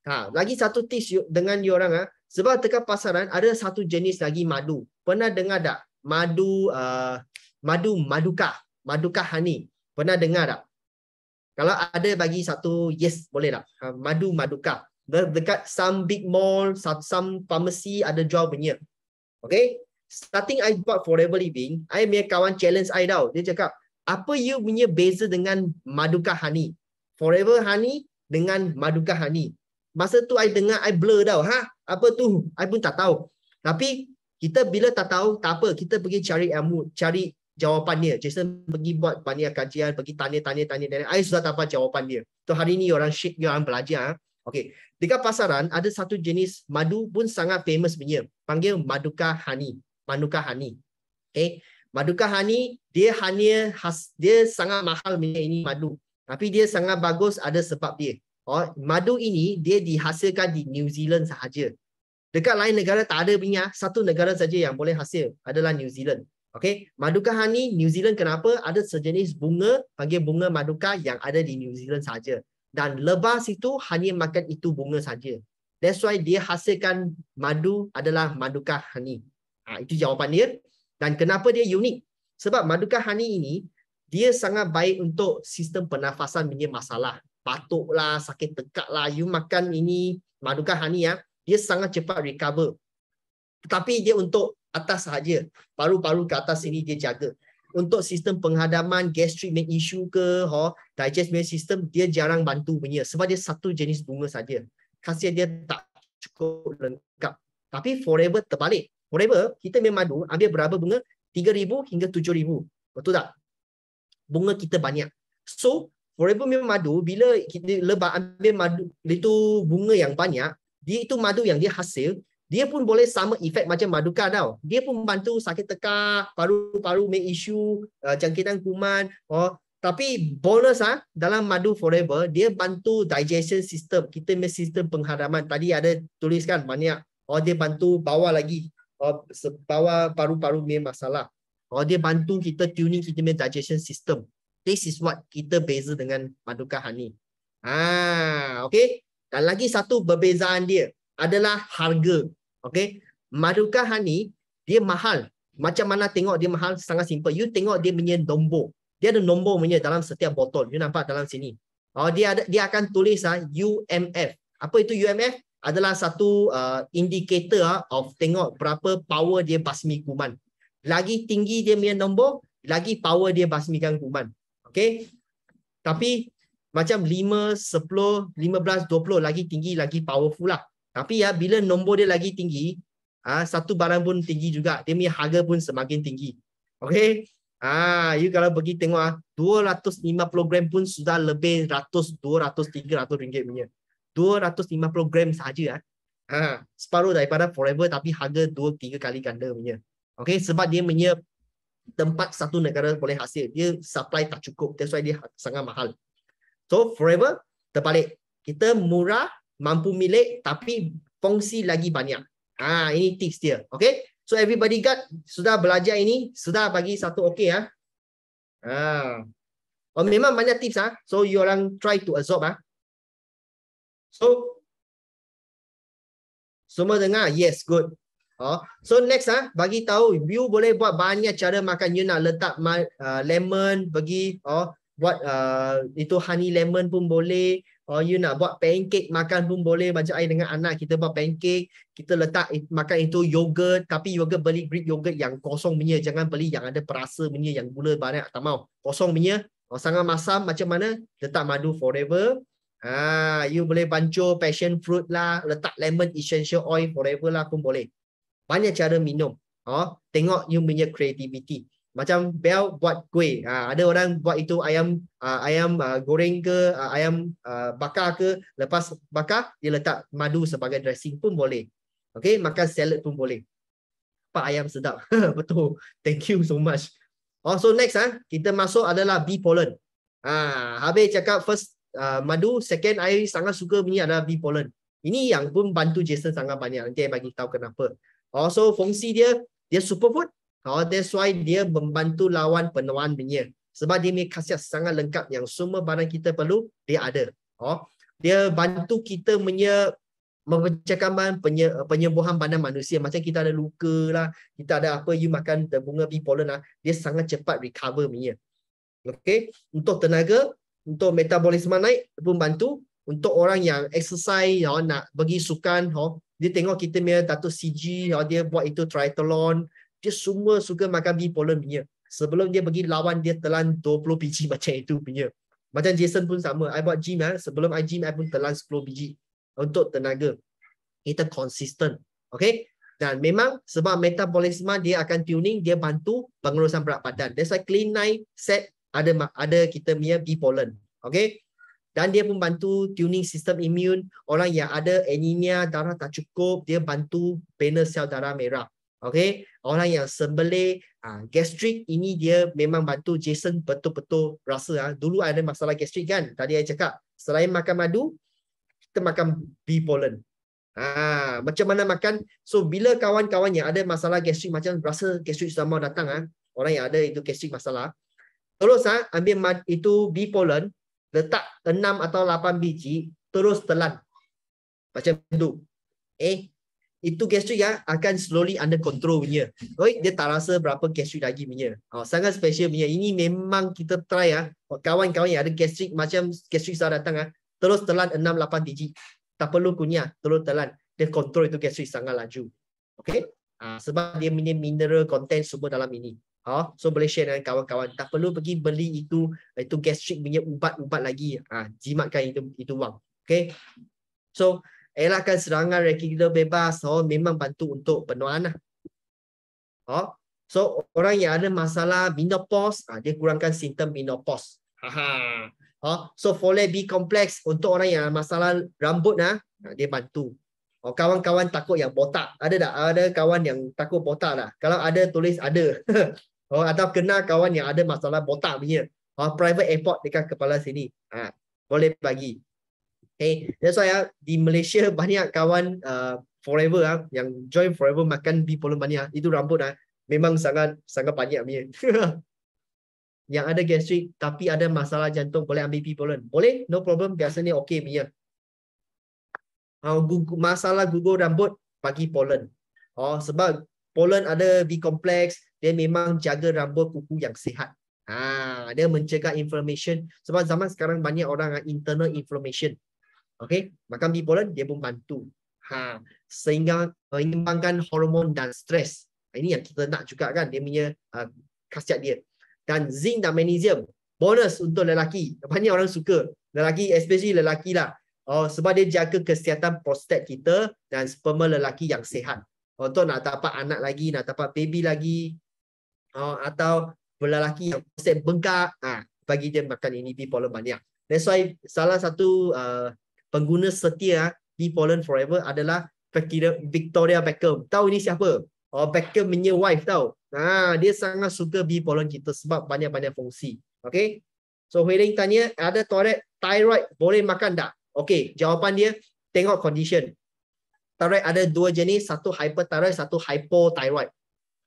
Lagi satu tips dengan diorang sebab dekat pasaran ada satu jenis lagi madu. Pernah dengar tak? Maduka honey. Pernah dengar tak? Kalau ada bagi satu yes boleh tak? Maduka. Dekat some big mall, some pharmacy ada jual punya. Okay? Starting I buat Forever Living, I punya kawan challenge I tau. Dia cakap, apa you punya beza dengan Maduka Honey? Forever Honey dengan Maduka Honey. Masa tu I dengar, I blur tau. Apa tu? I pun tak tahu. Tapi Kita bila tak tahu, tak apa, kita pergi cari ilmu, cari jawapan dia. Jason pergi buat banyak kajian, pergi tanya. I sudah dapat jawapan dia. So hari ni orang belajar. Okay. Dekat pasaran ada satu jenis madu pun sangat famous punya. Panggil Manuka honey. Manuka honey. Okay. Manuka honey, dia sangat mahal punya ini madu. Tapi dia sangat bagus ada sebab dia. Madu ini dia dihasilkan di New Zealand sahaja. Dekat lain negara tak ada punya, satu negara saja yang boleh hasil adalah New Zealand. Okay, Manuka honey New Zealand kenapa? Ada sejenis bunga panggil bunga Manuka yang ada di New Zealand saja. Dan lebah situ hanya makan itu bunga saja. That's why dia hasilkan madu adalah Manuka honey. Itu jawapan dia. Dan kenapa dia unik? Sebab Manuka honey ini dia sangat baik untuk sistem pernafasan punya masalah. Batuk lah, sakit tekak lah, you makan ini Manuka honey ya, dia sangat cepat recover. Tetapi dia untuk atas sahaja. Paru-paru ke atas sini dia jaga. Untuk sistem penghadaman, gastric main issue ke, digest main system, dia jarang bantu punya. Sebab dia satu jenis bunga saja. Khasiat dia tak cukup lengkap. Tapi forever terbalik. Forever, kita main madu, ambil berapa bunga? 3,000 hingga 7,000. Betul tak? Bunga kita banyak. So, forever main madu, bila kita lebah ambil madu, itu bunga yang banyak, dia itu madu yang dia hasil, dia pun boleh sama efek macam Manuka tau. Dia pun bantu sakit tekak, paru-paru main issue, jangkitan kuman. Tapi bonus dalam madu forever, dia bantu digestion system. Kita punya sistem penghadaman. Tadi ada tuliskan banyak. Dia bantu bawah lagi. Bawah paru-paru main masalah. Dia bantu kita tuning kita punya digestion system. This is what kita beza dengan Manuka honey. Okay. Dan lagi satu perbezaan dia adalah harga. Okay. Manuka honey, dia mahal. Macam mana tengok dia mahal? Sangat simple. You tengok dia punya nombor. Dia ada nombor punya dalam setiap botol. You nampak dalam sini. Dia akan tulis UMF. Apa itu UMF? Adalah satu indicator of tengok berapa power dia basmi kuman. Lagi tinggi dia punya nombor, lagi power dia basmikan kuman. Okay. Tapi macam 5, 10, 15, 20 lagi tinggi, lagi powerful lah. Tapi bila nombor dia lagi tinggi, satu barang pun tinggi juga. Dia punya harga pun semakin tinggi. Okay. You kalau pergi tengok 250 gram pun sudah lebih 100, 200, 300 ringgit punya. 250 gram sahaja. Separuh daripada forever tapi harga 2-3 kali ganda punya. Okay. Sebab dia punya tempat satu negara boleh hasil. Dia supply tak cukup. That's why dia sangat mahal. So forever terbalik. Kita murah, mampu milik tapi fungsi lagi banyak. Ini tips dia. Okay. So everybody got sudah belajar ini, sudah bagi satu okay memang banyak tips So you orang try to absorb So semua dengar? Yes, good. So next bagi tahu you boleh buat banyak cara makan. You nak letak lemon bagi buat itu honey lemon pun boleh. You nak buat pancake makan pun boleh. Macam saya dengan anak kita buat pancake, kita letak makan itu yogurt. Tapi yogurt beli Greek yogurt yang kosong punya. Jangan beli yang ada perasa punya, yang gula banyak. Tak mau. Kosong punya. Sangat masam macam mana? Letak madu forever. You boleh bancuh passion fruit lah, letak lemon essential oil forever lah pun boleh. Banyak cara minum. Tengok you punya creativity. Macam Bel buat kuih. Ada orang buat itu ayam goreng ke, ayam bakar ke. Lepas bakar, dia letak madu sebagai dressing pun boleh. Okay, makan salad pun boleh. Pak ayam sedap. Betul. Thank you so much. So next kita masuk adalah bee pollen. Habis cakap first madu, second I sangat suka punya adalah bee pollen. Ini yang pun bantu Jason sangat banyak. Nanti saya bagi tahu kenapa. So fungsi dia superfood. That's why dia membantu lawan penuaan punya. Sebab dia punya khasiat sangat lengkap yang semua barang kita perlu, dia ada. Dia bantu kita mempercakapkan penyembuhan badan manusia. Macam kita ada luka lah, kita ada apa, you makan bunga bee pollen dia sangat cepat recover punya. Okay. Untuk tenaga, untuk metabolisme naik pun bantu. Untuk orang yang exercise, nak pergi sukan, dia tengok kita punya Datuk CG, dia buat itu triathlon, dia semua suka makan bee pollen punya. Sebelum dia pergi lawan, dia telan 20 biji macam itu punya. Macam Jason pun sama. I buat gym sebelum I gym, I pun telan 10 biji untuk tenaga. Kita konsisten. Okay. Dan memang sebab metabolisme dia akan tuning, dia bantu pengurusan berat badan. That's why Clean 9 set ada kita punya B pollen. Okay. Dan dia pun bantu tuning sistem imun. Orang yang ada anemia, darah tak cukup, dia bantu bina sel darah merah. Okay. Orang yang sembelih, gastrik, ini dia memang bantu. Jason betul-betul rasa. Dulu ada masalah gastrik kan. Tadi saya cakap, selain makan madu, kita makan B pollen. Macam mana makan? So, bila kawan-kawan yang ada masalah gastrik, macam rasa gastrik sudah mau datang, orang yang ada itu gastrik masalah, terus ambil itu B pollen, letak 6 atau 8 biji, terus telan. Macam tu. Itu gastrik akan slowly under control punya. Dia tak rasa berapa gastrik lagi punya. Sangat special punya. Ini memang kita try kawan-kawan yang ada gastrik, macam gastrik sudah datang, terus telan 6-8 biji. Tak perlu kunyah, terus telan. Dia control itu gastrik sangat laju. Okay? Sebab dia punya mineral content semua dalam ini. So boleh share dengan kawan-kawan. Tak perlu pergi beli itu gastrik punya ubat-ubat lagi. Jimatkan itu wang. Okay? So, elakkan serangan regular bebas. Memang bantu untuk penuaan. So, orang yang ada masalah menopause, dia kurangkan simptom menopause. So, folate B complex untuk orang yang ada masalah rambut, dia bantu. Kawan-kawan takut yang botak. Ada tak? Ada kawan yang takut botak tak? Kalau ada, tulis ada. Atau kenal kawan yang ada masalah botak punya. Private airport dekat kepala sini. Boleh bagi. Okay. That's why di Malaysia banyak kawan forever yang join forever makan B pollen banyak. Itu rambut memang sangat banyak punya. Yang ada gastrik tapi ada masalah jantung boleh ambil B pollen. Boleh, no problem. Biasanya okey punya. Masalah gugur rambut bagi pollen. Sebab pollen ada B complex, dia memang jaga rambut kuku yang sihat. Dia mencegah inflammation. Sebab zaman sekarang banyak orang internal inflammation. Okay, makan B pollen dia pun bantu. Sehingga mengimbangkan hormon dan stres. Ini yang kita nak juga kan, dia punya khasiat dia. Dan zinc dan magnesium, bonus untuk lelaki. Banyak orang suka. Lelaki, especially lelaki lah. Sebab dia jaga kesihatan prostat kita dan sperma lelaki yang sihat. Untuk nak dapat anak lagi, nak dapat baby lagi. Atau lelaki yang prostat bengkak, bagi dia makan ini B pollen banyak. That's why salah satu pengguna setia B pollen forever adalah Victoria Beckham. Tahu ini siapa? Beckham punya wife tahu. Dia sangat suka B pollen kita sebab banyak-banyak fungsi. Okay. So Huiling tanya, ada thyroid boleh makan tak? Okay, jawapan dia tengok condition. Thyroid ada dua jenis, satu hyperthyroid, satu hypothyroid.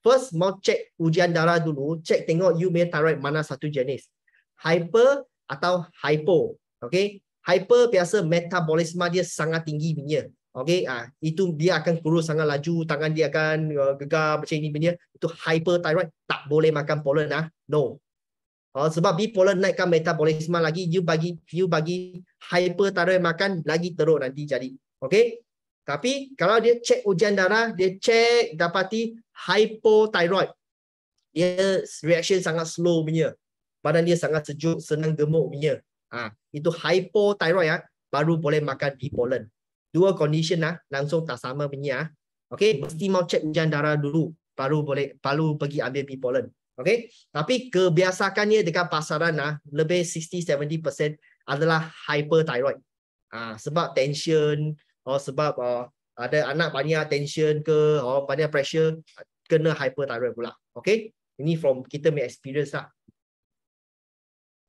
First, mau cek ujian darah dulu, cek tengok you punya thyroid mana satu jenis. Hyper atau hypo. Okay. Hyper biasa metabolisme dia sangat tinggi punya. Okay, itu dia akan kurus sangat laju, tangan dia akan gegar macam ini punya. Itu hyperthyroid, tak boleh makan pollen no. Sebab B pollen naikkan metabolisme lagi, you bagi hyperthyroid makan lagi teruk nanti jadi. Okay. Tapi kalau dia cek ujian darah, dia cek dapati hypothyroid. Dia reaction sangat slow punya. Badan dia sangat sejuk, senang gemuk punya. Itu hypothyroid baru boleh makan B pollen. Dua condition langsung tak sama punya. Okay, mesti mau cek ujian darah dulu baru pergi ambil B pollen. Okay, tapi kebiasakannya dekat pasaran lebih 60-70% adalah hyperthyroid. Sebab tension, sebab ada anak banyak tension ke, banyak pressure, kena hyperthyroid pula. Okay, ini from kita punya experience lah.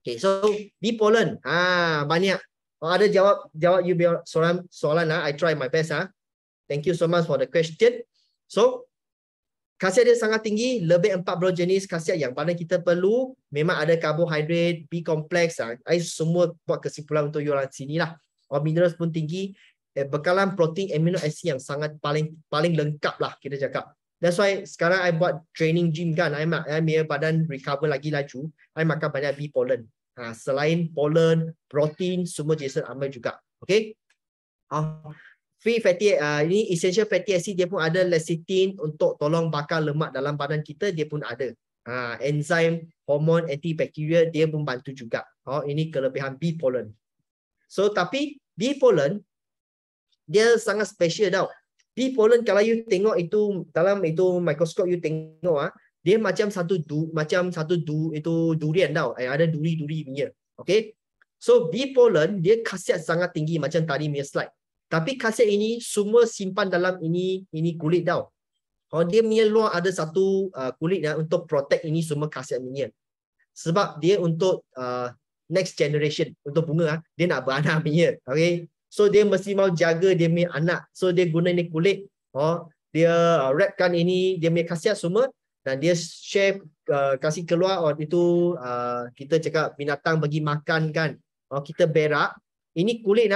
Okay, so B pollen, banyak. Ada jawab you soalan I try my best. Thank you so much for the question. So, khasiat dia sangat tinggi, lebih 40 jenis khasiat yang badan kita perlu. Memang ada karbohidrat, B complex. I semua buat kesimpulan untuk you orang sini lah. Minerals pun tinggi. Bekalan protein amino acid yang sangat paling lengkap lah kita cakap. That's why sekarang I buat training gym kan. I punya badan recover lagi laju. I makan banyak B pollen. Selain pollen, protein, semua Jason ambil juga. Okay. Free fatty, ini essential fatty acid dia pun ada lecithin untuk tolong bakar lemak dalam badan kita, dia pun ada. Enzim, hormon, antibakterial dia pun bantu juga. Ini kelebihan B pollen. So tapi B pollen dia sangat special tau. Bee pollen kalau you tengok itu dalam itu mikroskop you tengok dia macam itu durian tau. Ada duri-duri punya. Okay. So bee pollen dia khasiat sangat tinggi macam tadi punya slide. Tapi khasiat ini semua simpan dalam ini kulit tau. Kalau dia punya luar ada satu kulit untuk protect ini semua khasiat ini. Sebab dia untuk next generation, untuk bunga dia nak beranak punya. Okay. So dia mesti mau jaga dia punya anak. So dia guna ini kulit, dia wrapkan ini dia punya khasiat semua dan dia share kasih keluar itu kita cakap binatang bagi makan kan. Kita berak, ini kulit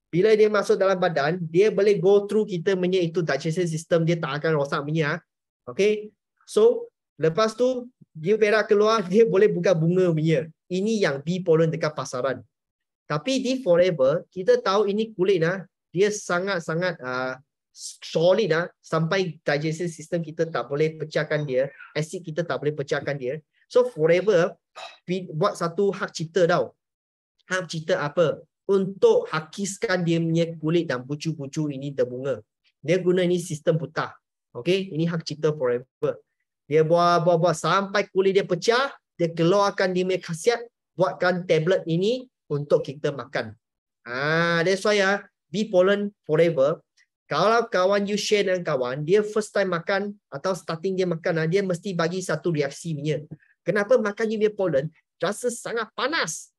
bila dia masuk dalam badan, dia boleh go through kita punya itu digestion system, dia tak akan rosak punya. Okay. So lepas tu dia berak keluar, dia boleh buka bunga punya. Ini yang bee pollen dekat pasaran. Tapi di Forever, kita tahu ini kulit dia sangat-sangat solid sampai digestion system kita tak boleh pecahkan dia, asid kita tak boleh pecahkan dia. So Forever buat satu hak cipta tau. Hak cipta apa? Untuk hakiskan dia punya kulit dan bucu-bucu ini berbunga. Dia guna ini sistem butah. Okay, ini hak cipta Forever. Dia buat sampai kulit dia pecah, dia keluarkan dia punya khasiat, buatkan tablet ini untuk kita makan. That's why bee pollen Forever. Kalau kawan you share dengan kawan, dia first time makan atau starting dia makan, dia mesti bagi satu reaksi punya. Kenapa makan you punya pollen rasa sangat panas.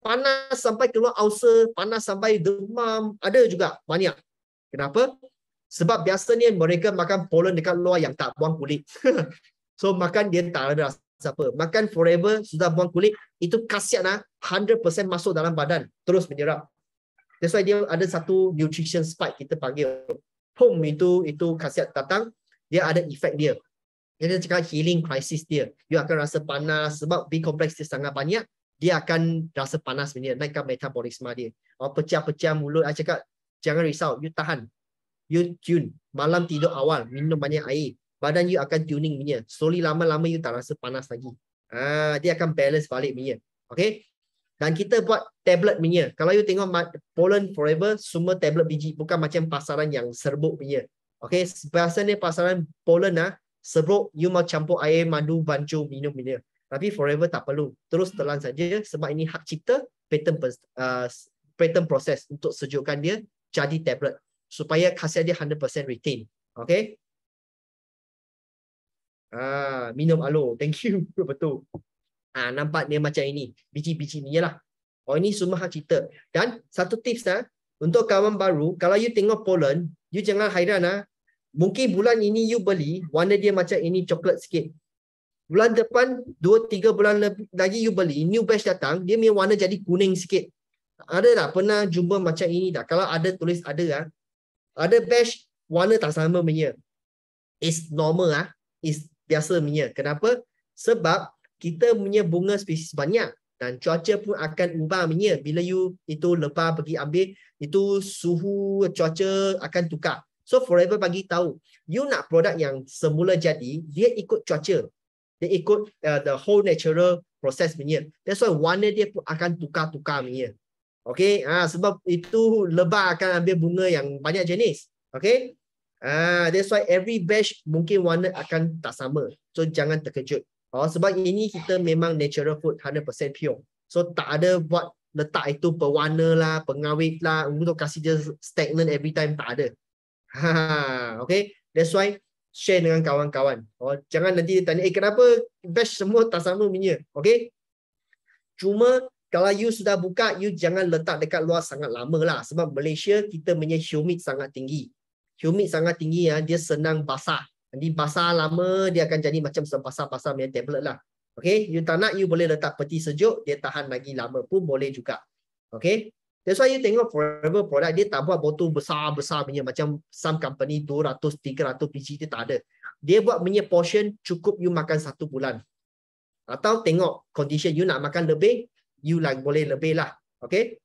Panas sampai keluar ulcer, panas sampai demam, ada juga banyak. Kenapa? Sebab biasanya mereka makan pollen dekat luar yang tak buang kulit. So makan dia tak ada rasa apa. Makan Forever sudah buang kulit, itu khasiat 100% masuk dalam badan, terus menyerap. That's why dia ada satu nutrition spike kita panggil. Pom itu khasiat datang, dia ada efek dia. Dia cakap healing crisis dia. You akan rasa panas sebab B complex dia sangat banyak, dia akan rasa panas punya, naikkan metabolisme dia. Pecah-pecah mulut, I cakap jangan risau, you tahan. You tune, malam tidur awal, minum banyak air. Badan you akan tuning punya. Slowly lama-lama you tak rasa panas lagi. Dia akan balance balik punya. Okay. Dan kita buat tablet punya. Kalau you tengok pollen Forever, semua tablet biji. Bukan macam pasaran yang serbuk punya. Okay. Biasanya pasaran pollen serbuk, you mau campur air, madu, bancu, minum punya. Tapi Forever tak perlu. Terus telan saja sebab ini hak cipta, patent proses untuk sejukkan dia jadi tablet. Supaya khasiat dia 100% retain. Okay. Minum aloe. Thank you. Betul. Nampak dia macam ini. Biji-biji ni lah. Ini semua hak cipta. Dan satu tips untuk kawan baru, kalau you tengok pollen, you jangan hairan mungkin bulan ini you beli, warna dia macam ini coklat sikit. Bulan depan, 2-3 bulan lagi you beli, new batch datang, dia punya warna jadi kuning sikit. Ada tak pernah jumpa macam ini tak? Kalau ada, tulis ada Ada batch warna tak sama punya. It's normal It's biasa punya. Kenapa? Sebab kita punya bunga spesies banyak dan cuaca pun akan ubah punya. Bila you itu lepas pergi ambil, itu suhu cuaca akan tukar. So Forever bagi tahu, you nak produk yang semula jadi, dia ikut cuaca. Dia ikut the whole natural process punya. That's why warna dia pun akan tukar-tukar punya. Okay, sebab itu lebah akan ambil bunga yang banyak jenis. Okay. That's why every batch mungkin warna akan tak sama. So jangan terkejut. Sebab ini kita memang natural food 100% pure. So tak ada buat letak itu pewarna lah, pengawet lah untuk kasih dia stagnant every time, tak ada. Okay. That's why share dengan kawan-kawan. Jangan nanti dia tanya, kenapa batch semua tak sama punya. Okay. Cuma kalau you sudah buka, you jangan letak dekat luar sangat lama lah. Sebab Malaysia kita punya humid sangat tinggi. Humid sangat tinggi dia senang basah. Nanti basah lama, dia akan jadi macam basah-basah punya tablet lah. Okay, you tak nak, you boleh letak peti sejuk, dia tahan lagi lama pun boleh juga. Okay, that's why you tengok Forever product, dia tak buat botol besar-besar punya macam some company 200-300 biji, dia tak ada. Dia buat punya portion cukup you makan 1 bulan. Atau tengok condition, you nak makan lebih, you boleh lebih lah. Okay.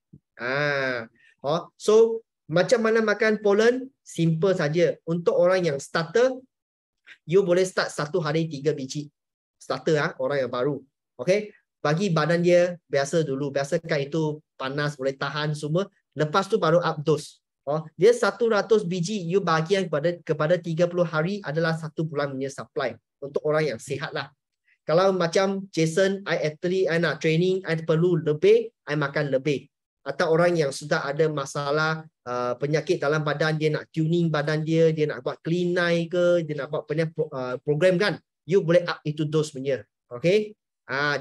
So macam mana makan pollen? Simple saja. Untuk orang yang starter, you boleh start 1 hari 3 biji. Starter orang yang baru. Okay. Bagi badan dia biasa dulu. Biasakan itu panas, boleh tahan semua. Lepas tu baru up dose. Dia 100 biji you bahagian kepada 30 hari adalah 1 bulan punya supply untuk orang yang sihat lah. Kalau macam Jason, I athlete, I nak training, I perlu lebih, I makan lebih. Atau orang yang sudah ada masalah penyakit dalam badan, dia nak tuning badan dia nak buat clean eye ke, dia nak buat program kan, you boleh up itu dose punya. Okay?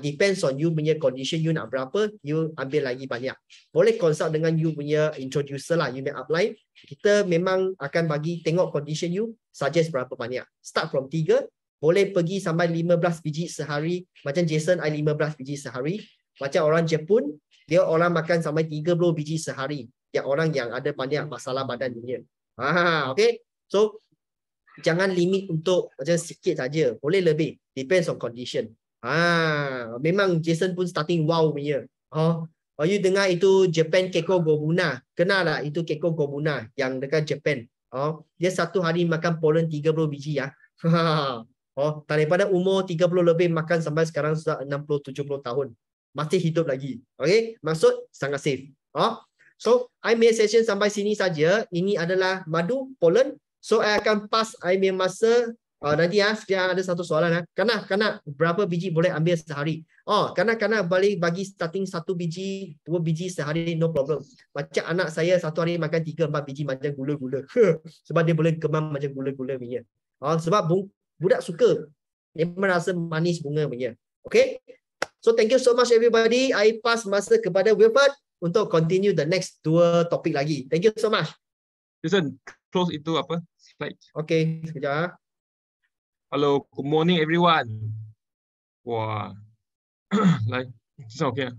Depends on you punya condition, you nak berapa, you ambil lagi banyak. Boleh consult dengan you punya introducer lah, you punya upline. Kita memang akan bagi tengok condition you, suggest berapa banyak. Start from 3, boleh pergi sampai 15 biji sehari. Macam Jason, I 15 biji sehari. Macam orang Jepun, dia orang makan sampai 30 biji sehari. Yang orang yang ada banyak masalah badan dunia. Okay. So, jangan limit untuk macam sikit saja. Boleh lebih. Depends on condition. Memang Jason pun starting wow punya. You dengar itu Japan Keiko Gobuna. Kenal tak itu Keiko Gobuna yang dekat Japan. Dia satu hari makan pollen 30 biji ya. Daripada umur 30 lebih makan sampai sekarang sudah 60-70 tahun. Masih hidup lagi. Okay? Maksud sangat safe. So, I punya session sampai sini saja. Ini adalah madu, pollen. So, I akan pass I punya masa. Nanti sekian ada satu soalan. Kanak berapa biji boleh ambil sehari? Kanak boleh bagi starting 1 biji, 2 biji sehari, no problem. Macam anak saya satu hari makan 3-4 biji macam gula-gula. Sebab dia boleh kemam macam gula-gula punya. Sebab budak suka. Dia merasa manis bunga punya. Okay? So thank you so much everybody. I pass masa kepada Wilford untuk continue the next 2 topik lagi. Thank you so much. Jason, close itu apa? Slide. Okay, sekejap. Hello, good morning everyone. Wah. Like, okay.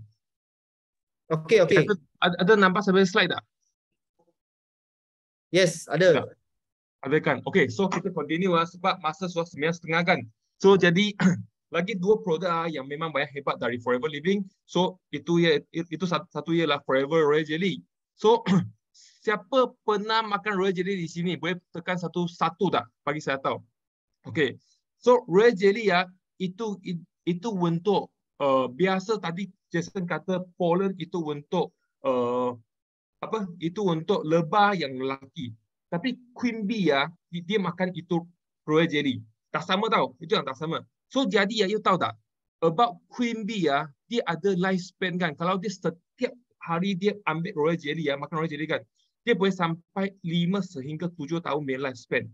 Okay. Ada nampak sampai slide tak? Yes, ada. Ada kan? Okay, so kita continue sebab masa sudah 9:30 kan. So jadi lagi 2 produk yang memang banyak hebat dari Forever Living. So itu satu ialah Forever Royal Jelly. So siapa pernah makan Royal Jelly di sini? Boleh tekan satu tak? Bagi saya tahu. Okay. So Royal Jelly itu untuk biasa tadi Jason kata pollen itu untuk itu untuk lebah yang lelaki. Tapi Queen Bee dia makan itu Royal Jelly. Tak sama tau. Itu yang tak sama. So jadi you tahu tak? About Queen Bee dia ada lifespan kan. Kalau dia setiap hari dia ambil Royal Jelly makan Royal Jelly kan, dia boleh sampai 5 sehingga 7 tahun punya lifespan.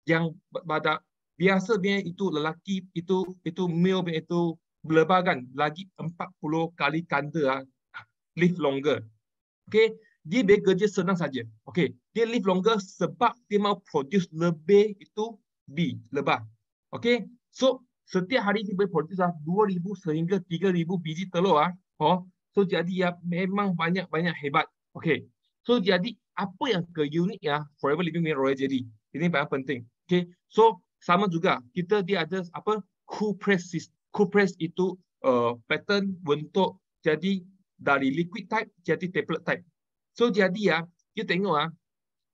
Yang pada biasa itu lelaki itu male itu lebah kan lagi 40 kali ganda live longer. Okay, dia bekerja senang saja. Okay, dia live longer sebab dia mau produce lebih itu bee lebah. Okay, so setiap hari dia boleh produce 2,000 sehingga 3,000 biji telur so jadi memang banyak hebat. Okay, so jadi apa yang keunik Forever Living Royal Jelly ini banyak penting. Okay, so sama juga dia ada apa cool press itu pattern bentuk jadi dari liquid type jadi tablet type. So jadi you tengok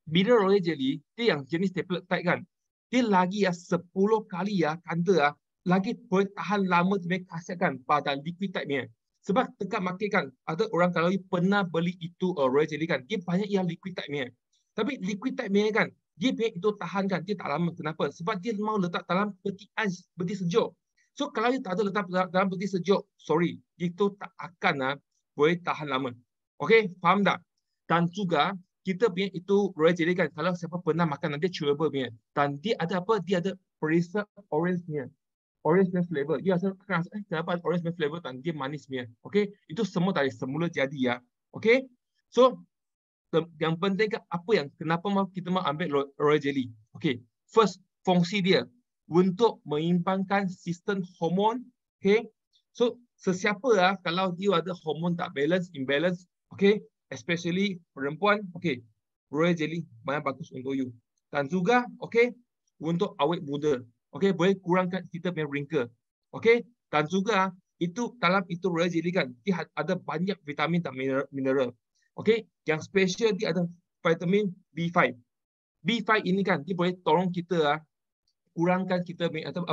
bila Royal Jelly dia yang jenis tablet type kan, dia lagi 10 kali kanda lagi boleh tahan lama dia khasiat kan pada liquid type ni. Sebab dekat market kan ada orang kalau you pernah beli itu Royal Jelly kan, dia banyak yang liquid type ni. Tapi liquid type ni kan dia punya itu tahan kan, dia tak lama. Kenapa? Sebab dia mau letak dalam peti ais, peti sejuk. So kalau you tak ada letak dalam peti sejuk, sorry, itu tak akan boleh tahan lama. Okay, faham tak? Dan juga kita punya itu Royal Jelly kan, kalau siapa pernah makan nanti chewable punya. Dan dia ada apa? Dia ada preserve orange punya. Orange punya flavor. Dia rasa kenapa orange punya flavor dan dia manis punya. Okay, itu semua dari semula jadi Okay, so yang penting apa yang kenapa kita mau ambil Royal Jelly? Okay, first fungsi dia untuk menyimpangkan sistem hormon. Okay, so sesiapa kalau dia ada hormon tak imbalance, okay, especially perempuan, okay, Royal Jelly banyak bagus untuk you. Dan juga, okay, untuk awet muda, okay, boleh kurangkan kita punya wrinkle, okay, dan juga itu dalam itu Royal Jelly kan, dia ada banyak vitamin dan mineral. Okay, yang special dia ada vitamin B5. B5 ini kan dia boleh tolong kita kurangkan kita atau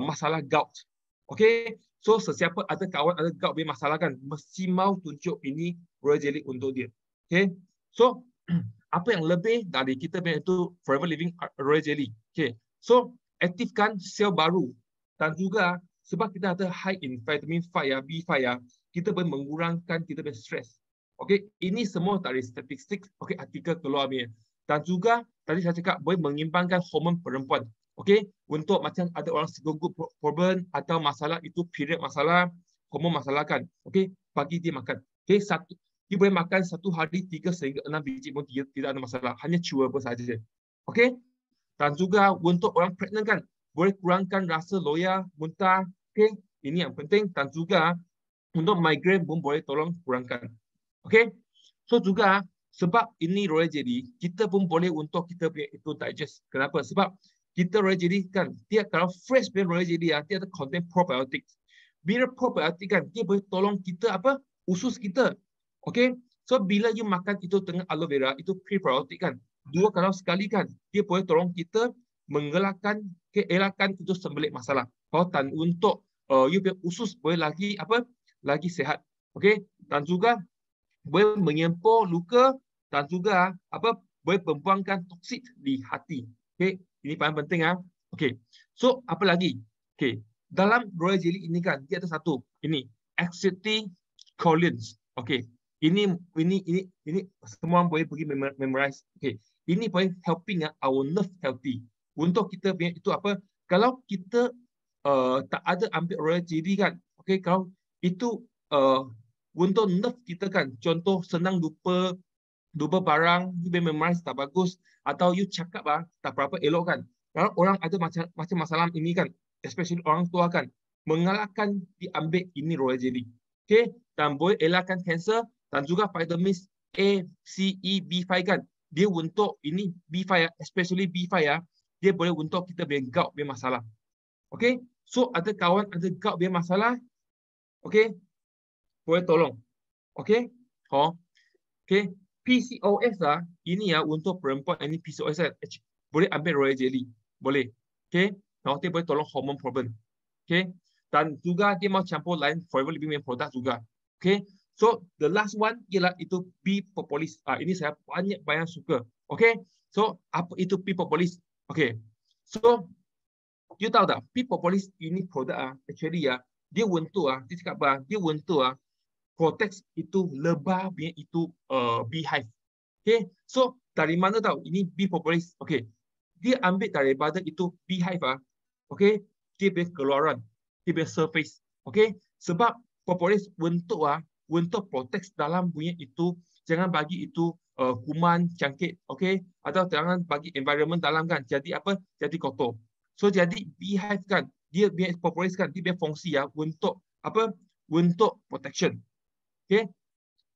masalah gout. Okay, so sesiapa ada kawan ada gout punya masalah kan, mesti mau tunjuk ini Royal Jelly untuk dia. Okay, so apa yang lebih dari kita punya itu Forever Living Royal Jelly. Okay. So, aktifkan sel baru. Dan juga sebab kita ada high in vitamin 5 ya, B5 ya, kita boleh mengurangkan kita punya stres. Okay. Ini semua dari statistik, okay, artikel keluar ni. Dan juga tadi saya cakap boleh mengimbangkan hormon perempuan. Okay. Untuk macam ada orang segugup problem atau masalah itu period masalah, hormon masalah kan. Okay. Bagi dia makan. Okay. Dia boleh makan satu hari 3 sehingga 6 biji pun tidak ada masalah. Hanya chewable saja. Okay. Dan juga untuk orang pregnant kan, boleh kurangkan rasa loya, muntah. Okay. Ini yang penting. Dan juga untuk migraine pun boleh tolong kurangkan. Okay. So juga sebab ini Royal Jelly, kita pun boleh untuk kita punya itu digest. Kenapa? Sebab kita Royal Jelly kan, dia kalau fresh punya Royal Jelly ya, dia ada contain probiotics. Bila probiotik kan, dia boleh tolong kita apa? Usus kita. Okay, so bila you makan itu dengan aloe vera, itu prebiotik kan. 2 kali sekali kan, dia boleh tolong kita menggelakkan, elakkan itu sembelit masalah. Dan untuk you punya usus boleh lagi apa? Lagi sehat. Okay, dan juga boleh menyempuh luka dan juga apa? Boleh membuangkan toksik di hati. Okay, ini paling penting ah. Okay, so apa lagi? Okay, dalam Royal Jelly ini kan, dia ada satu. Ini acetylcholins. Okay. Ini semua boleh pergi memorize. Okay. Ini boleh helping our nerve healthy. Untuk kita punya itu apa? Kalau kita tak ada ambil Royal Jelly kan, okay, kalau itu untuk nerve kita kan, contoh senang lupa barang, you memorize tak bagus, atau you cakap tak berapa elok kan. Kalau orang ada macam masalah ini kan, especially orang tua kan, mengalahkan diambil ini Royal Jelly. Okay, dan boleh elakkan kanser. Dan juga vitamin A, C, E, B5 kan. Dia untuk ini B5 ya, especially B5 ya, dia boleh untuk kita punya gout punya masalah. Okay, so ada kawan ada gout punya masalah, okay, boleh tolong. Okay, okay, PCOS lah, ini ya untuk perempuan ini PCOS kan, boleh ambil Royal Jelly, boleh. Okay, dia boleh tolong hormone problem. Okay, dan juga dia mau campur lain Forever Living product juga. Okay. So, the last one ialah itu Bee Propolis. Ini saya banyak suka. Okay. So, apa itu Bee Propolis? Okay. So, you tahu tak? Bee Propolis ini produk actually ya, dia untuk dia cakap dia untuk protect itu lebah punya itu beehive. Okay. So, dari mana tahu? Ini Bee Propolis. Okay. Dia ambil daripada itu beehive okay. Dia punya keluaran, dia punya surface. Okay. Sebab Propolis untuk protect dalam punya itu, jangan bagi itu kuman, cangkit, okay? Atau jangan bagi environment dalam kan, jadi apa? Jadi kotor. So jadi beehive kan, dia propolis kan, dia punya fungsi ya untuk apa? Untuk protection, okay?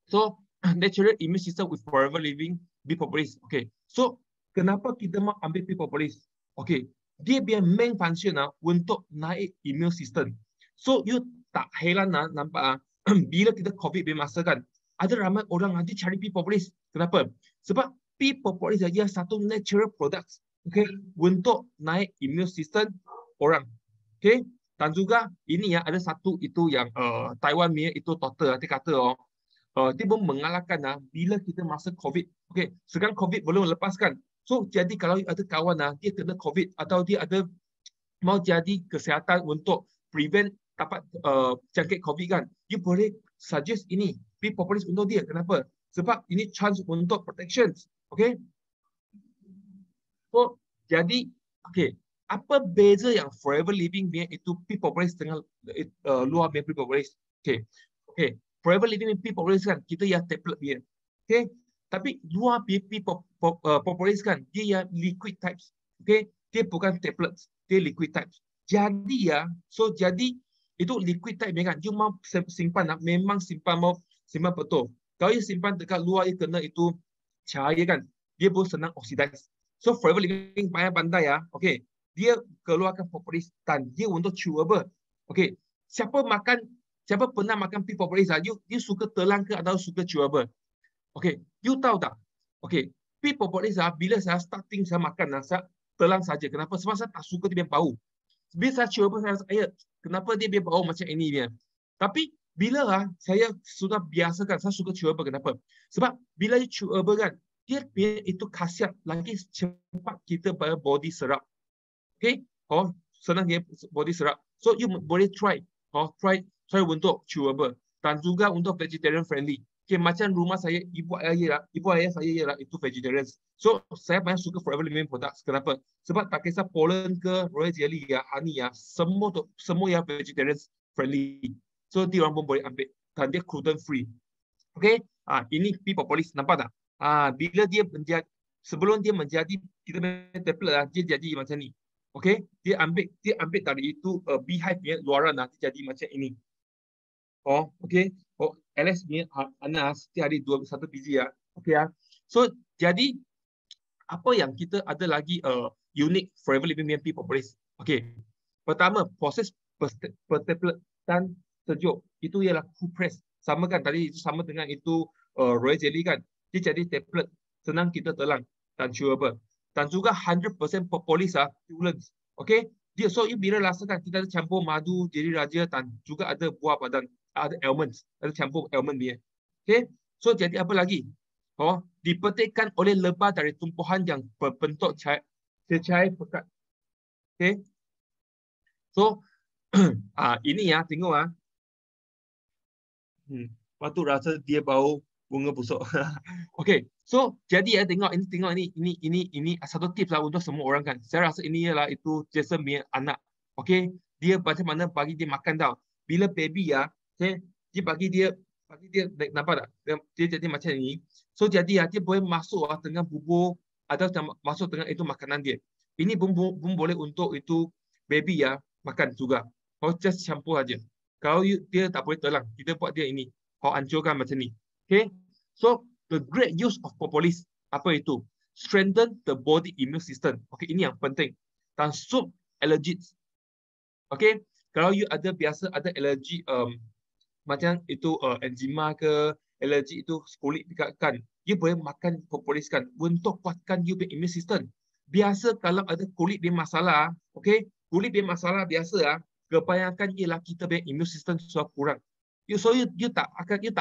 So natural immune system with Forever Living Bee Propolis, okay? So kenapa kita mau ambil Bee Propolis? Okay, dia punya main function untuk naik immune system. So you tak heran nampak bila kita COVID bermasa kan, ada ramai orang nanti cari Bee Propolis. Kenapa? Sebab Bee Propolis saja satu natural product, okay, untuk naik immune system orang, okay. Dan juga ini ya ada satu itu yang Taiwan punya itu doktor dia kata dia pun mengalahkan bila kita masa COVID, okay. Sekarang COVID belum lepaskan. So jadi kalau ada kawan dia kena COVID atau dia ada mau jadi kesihatan untuk prevent dapat jangkit COVID kan, you boleh suggest ini Bee Propolis untuk dia. Kenapa? Sebab ini chance untuk protection. Okay. So, jadi, okay, apa beza yang Forever Living punya itu Bee Propolis dengan luar punya Bee Propolis? Okay. Okay. Forever Living Bee Propolis kan, kita ya tablet dia. Okay. Tapi luar Bee Propolis kan, dia ya liquid types. Okay. Dia bukan tablets, dia liquid types. Jadi ya, so jadi itu liquid type kan, you mau simpan memang simpan betul. Kalau you simpan dekat luar, you kena itu cahaya kan, dia pun senang oxidize. So Forever Living pandai okay, dia keluarkan propolis dan dia untuk chewable. Okay, siapa pernah makan Bee Propolis you suka telan ke atau suka chewable? Okay, you tahu tak? Okay, Bee Propolis bila saya starting saya makan saya telan saja. Kenapa? Sebab saya tak suka dia bau. Bila saya chewable saya kenapa dia bau macam ini dia. Tapi bila saya sudah biasakan, saya suka chewable. Kenapa? Sebab bila you chewable kan, dia punya itu khasiat lagi cepat kita pada body serap. Okay, senang dia body serap. So you boleh try, try untuk chewable dan juga untuk vegetarian friendly. Okay, macam rumah saya, ibu ayah saya ialah itu vegetarian. So saya banyak suka Forever Living products. Kenapa? Sebab tak kisah pollen ke royal jelly ya, honey ya, semua yang vegetarian friendly. So dia orang pun boleh ambil dan dia gluten free. Okay, ini pea propolis, nampak tak? Bila dia menjadi, sebelum dia menjadi kita punya tablet dia jadi macam ni. Okay, dia ambil dari itu beehive punya luaran dia jadi macam ini. Okay. LS punya anas setiap hari 1 biji ya. Okay ya. So jadi apa yang kita ada lagi unik Forever Living pea propolis. Okay. Pertama, proses pertabletan sejuk itu ialah cool press. Sama kan tadi, itu sama dengan itu royal jelly kan. Dia jadi tablet, senang kita telan dan chewable. Dan juga 100% propolis coolant. Okay. So bila rasakan kita ada campur madu, jeli raja dan juga ada buah badan, ada almonds, ada campur almond dia. Okay. So jadi apa lagi? Dipetikkan oleh lebah dari tumpuhan yang berbentuk cecair pekat. Okay. So ini ya, tengok Lepas tu rasa dia bau bunga busuk. Okay, so jadi tengok ini satu tips lah untuk semua orang kan. Saya rasa ini ialah itu Jason punya anak. Okay, dia macam mana bagi dia makan tau. Bila baby okay, dia bagi dia nampak tak? Dia jadi macam ini. So jadi dia boleh masuk dengan bubur atau masuk dengan itu makanan dia. Ini pun boleh untuk itu baby makan juga. Just campur aja. Kalau dia tak boleh telan, kita buat dia ini. Hancurkan macam ni. Okay. So the great use of propolis apa itu? Strengthen the body immune system. Okay, ini yang penting. Dan stop allergies. Okay. Kalau you biasa ada alergi macam itu eczema ke, alergi itu kulit dikatkan, you boleh makan propolis kan untuk kuatkan you immune system. Biasa kalau ada kulit bermasalah, okay, kulit bermasalah biasa kebanyakan ialah kita punya immune system sudah kurang. You tak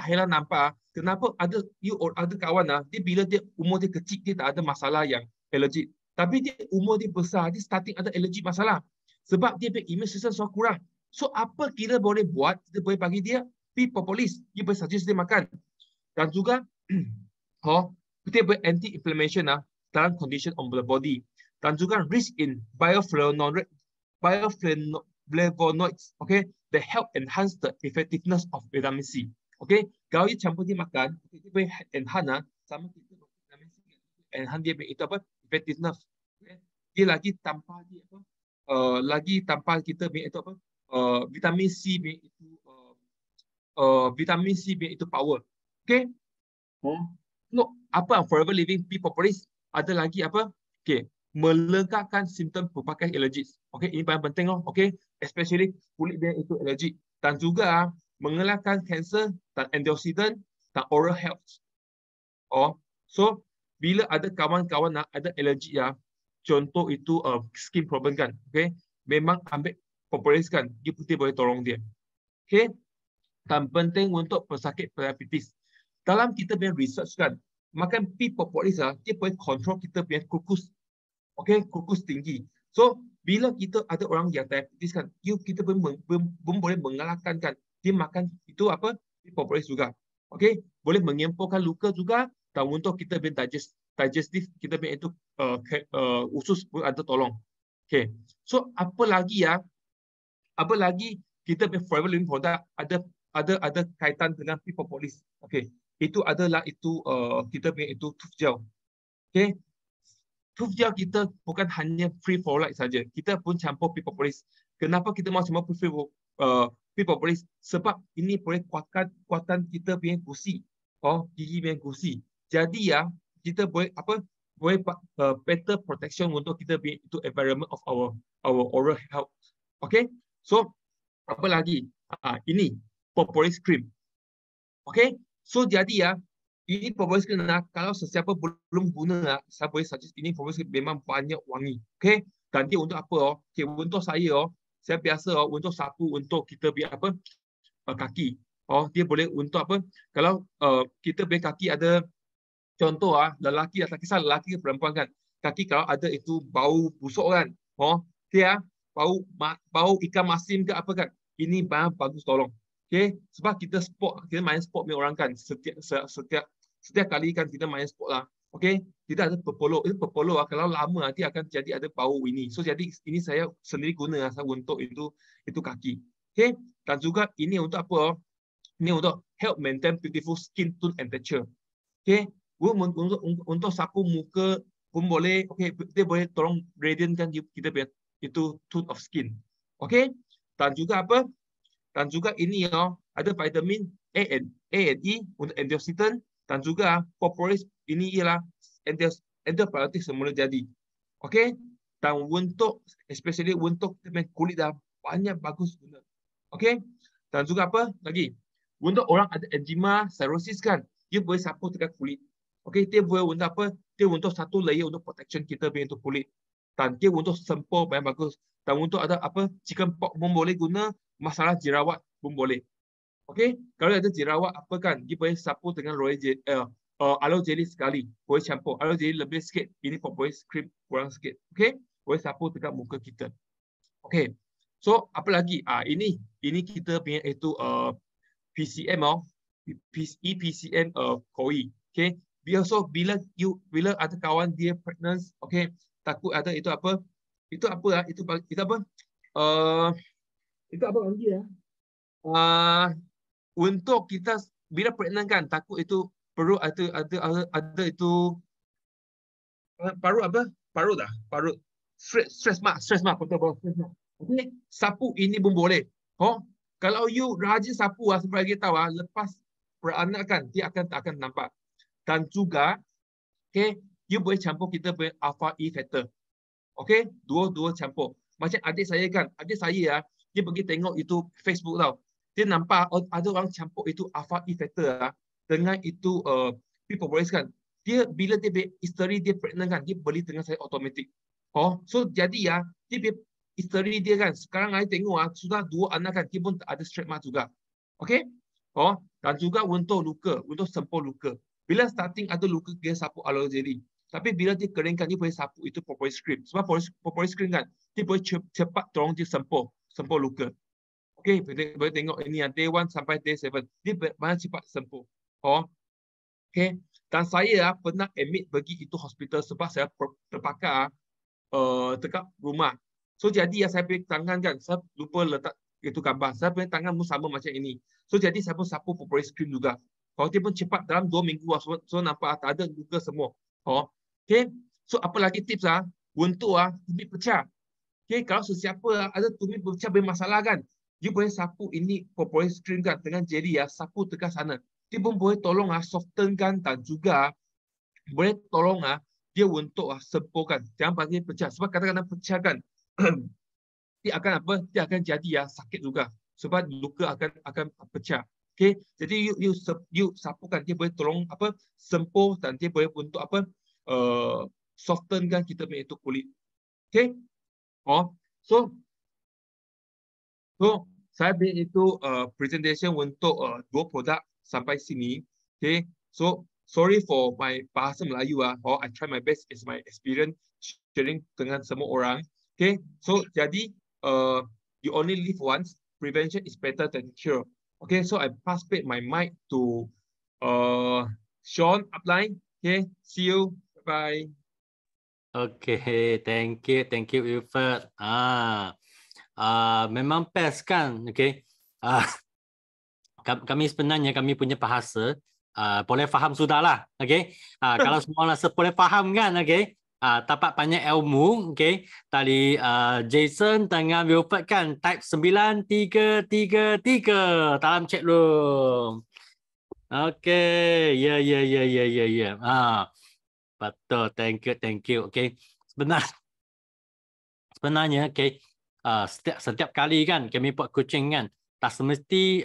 heran nampak kenapa ada kawan dia bila dia umur dia kecil dia tak ada masalah yang alergi. Tapi dia umur dia besar dia starting ada alergi masalah. Sebab dia punya immune system sudah kurang. So apa kita boleh buat? Kita boleh bagi dia pea propolis. Dia boleh suggest dia makan. Dan juga kita boleh anti-inflammation dalam condition on the body. Dan juga rich in bioflavonoids, okay, that help enhance the effectiveness of vitamin C. Okay, kalau you campur dia makan, dia boleh enhance sama kita vitamin C, enhance dia itu apa? Effectiveness. Okay? Dia lagi tanpa dia apa? Lagi tanpa kita itu apa? Vitamin C itu vitamin C itu power. Okay? No, apa Forever Living pea propolis ada lagi apa? Okay, melengkapkan simptom pelbagai alergi. Okay, ini paling penting okay, especially kulit dia itu alergi dan juga mengelakkan kanser dan antioksidan dan oral health. So bila ada kawan-kawan ada alergi contoh itu skin problem kan, okay, memang ambil propolis kan, dia putih boleh tolong dia. Okay, dan penting untuk pesakit diabetes. Dalam kita punya research kan, makan pea propolis dia boleh kontrol kita punya glucose. Okay, glucose tinggi. So bila kita ada orang yang diabetes kan, kita pun boleh mengalahkan kan, dia makan itu apa? Pea propolis juga. Okay, boleh menyembuhkan luka juga dan untuk kita punya digestif kita punya itu usus pun ada tolong. Okay, so apa lagi kita punya Forever Living product ada kaitan dengan pea propolis. Okay, itu adalah itu kita punya itu tooth gel. Okay, tooth gel kita bukan hanya free fluoride saja, kita pun campur pea propolis. Kenapa kita mau campur pea propolis? Sebab ini boleh kuatkan kita punya gusi, gigi punya gusi. Jadi kita boleh better protection untuk kita punya itu environment of our oral health. Okay, so apa lagi? Ini propolis cream. Okay, so jadi ini propolis cream kalau sesiapa belum guna saya boleh suggest ini propolis cream memang banyak wangi. Okay, dan dia untuk apa? Okay, untuk saya saya biasa untuk sapu untuk kita biar apa kaki. Dia boleh untuk apa? Kalau kita punya kaki ada contoh lelaki, tak kisah lelaki ke perempuan kan, kaki kalau ada itu bau busuk kan, dia bau ikan masin ke apa kan, ini bagus tolong. Okay, sebab kita main sport punya orang kan, setiap kali kan kita main sport lah. Okay, kita ada pepolo, pepolo kalau lama nanti akan jadi ada bau ini. So jadi ini saya sendiri guna untuk itu kaki. Okay, dan juga ini untuk apa? Ini untuk help maintain beautiful skin tone and texture. Okay, untuk sapu muka pun boleh. Okay, dia boleh tolong radiantkan kita punya itu tone of skin. Okay, dan juga apa? Dan juga ini ada vitamin A and E untuk antioxidant, dan juga propolis ini ialah antibiotik semula jadi. Okey, dan untuk especially untuk kulit dah banyak bagus guna. Okey, dan juga apa lagi? Untuk orang ada eczema, cirrhosis kan, dia boleh sapu dekat kulit. Okey, dia boleh untuk apa? Dia untuk satu layer untuk protection kita punya kulit. Dan dia untuk sempur banyak bagus. Dan untuk ada apa? Chicken pox pun boleh guna, masalah jerawat pun boleh. Okey, kalau ada jerawat apa kan, dia boleh sapu dengan aloe jelly sekali, boleh campur. Aloe jelly lebih sikit, ini boleh cream kurang sikit. Okey, boleh sapu dekat muka kita. Okey, so apa lagi? Ini kita punya itu PCM EPCM KOI. Okey, bila ada kawan dia pregnant, okey, takut ada itu apa? Itu apa? Itu apa? Itu apa lagi ya? Untuk kita bila pregnant kan, takut itu perut ada itu parut apa? Parut stress mark betul. Okey, sapu ini pun boleh. Kalau you rajin sapu sebagai tahu lepas beranak kan, dia akan nampak. Dan juga okey, you boleh campur kita punya alpha E factor. Okey, dua campur. Macam adik saya kan, dia pergi tengok itu Facebook tau. Dia nampak ada orang campur itu alpha E factor dengan itu propolis kan. Dia bila dia isteri dia pregnant kan, dia beli dengan saya automatic. So jadi dia isteri dia kan sekarang saya tengok sudah 2 anak kan, dia pun ada straight mark juga. Okey? Dan juga untuk luka, untuk sempur luka. Bila starting ada luka, dia sapu aloe jelly. Tapi bila dia keringkan, dia boleh sapu itu propolis cream. Sebab propolis cream kan, dia boleh cepat tolong dia sempur luka. Okey, boleh tengok ini day 1 sampai day 7. Dia banyak cepat sembuh. Okey. Dan saya pernah admit pergi itu hospital sebab saya terpakar dekat rumah. So jadi saya punya tangan kan, saya lupa letak itu gambar. Saya punya tangan pun sama macam ini. So jadi saya pun sapu propolis cream juga. Dia pun cepat dalam 2 minggu so nampak tak ada luka semua. Okey. So apa lagi tips untuk tumit pecah. Okey, kalau sesiapa ada tumit pecah bermasalah kan, you boleh sapu ini propolis cream kan dengan jelly sapu dekat sana. Dia pun boleh tolong softenkan dan juga boleh tolong dia untuk sempurkan. Jangan bagi pecah. Sebab kadang-kadang pecah kan dia akan apa? Dia akan jadi sakit juga. Sebab luka akan pecah. Okey, jadi you sapukan, dia boleh tolong apa? Sempur dan dia boleh untuk apa? Softenkan kita punya itu kulit. Okey? So saya buat itu presentation untuk 2 produk sampai sini. Okay, so sorry for my bahasa Melayu I try my best as my experience sharing dengan semua orang. Okay, so jadi you only live once. Prevention is better than cure. Okay, so I pass back my mic to Sean upline. Okay, see you. Bye. Okay, thank you Wilford. Memang best kan, okay. Kami sebenarnya kami punya bahasa boleh faham sudahlah, okay. Kalau semua rasa boleh faham kan, okay. Dapat banyak ilmu, okay. Tadi Jason dengan Wilford kan type 9333 dalam chat room. Okay, ya. Betul, thank you, okay. Sebenarnya, okay. Setiap kali kan kami buat coaching kan, tak semesti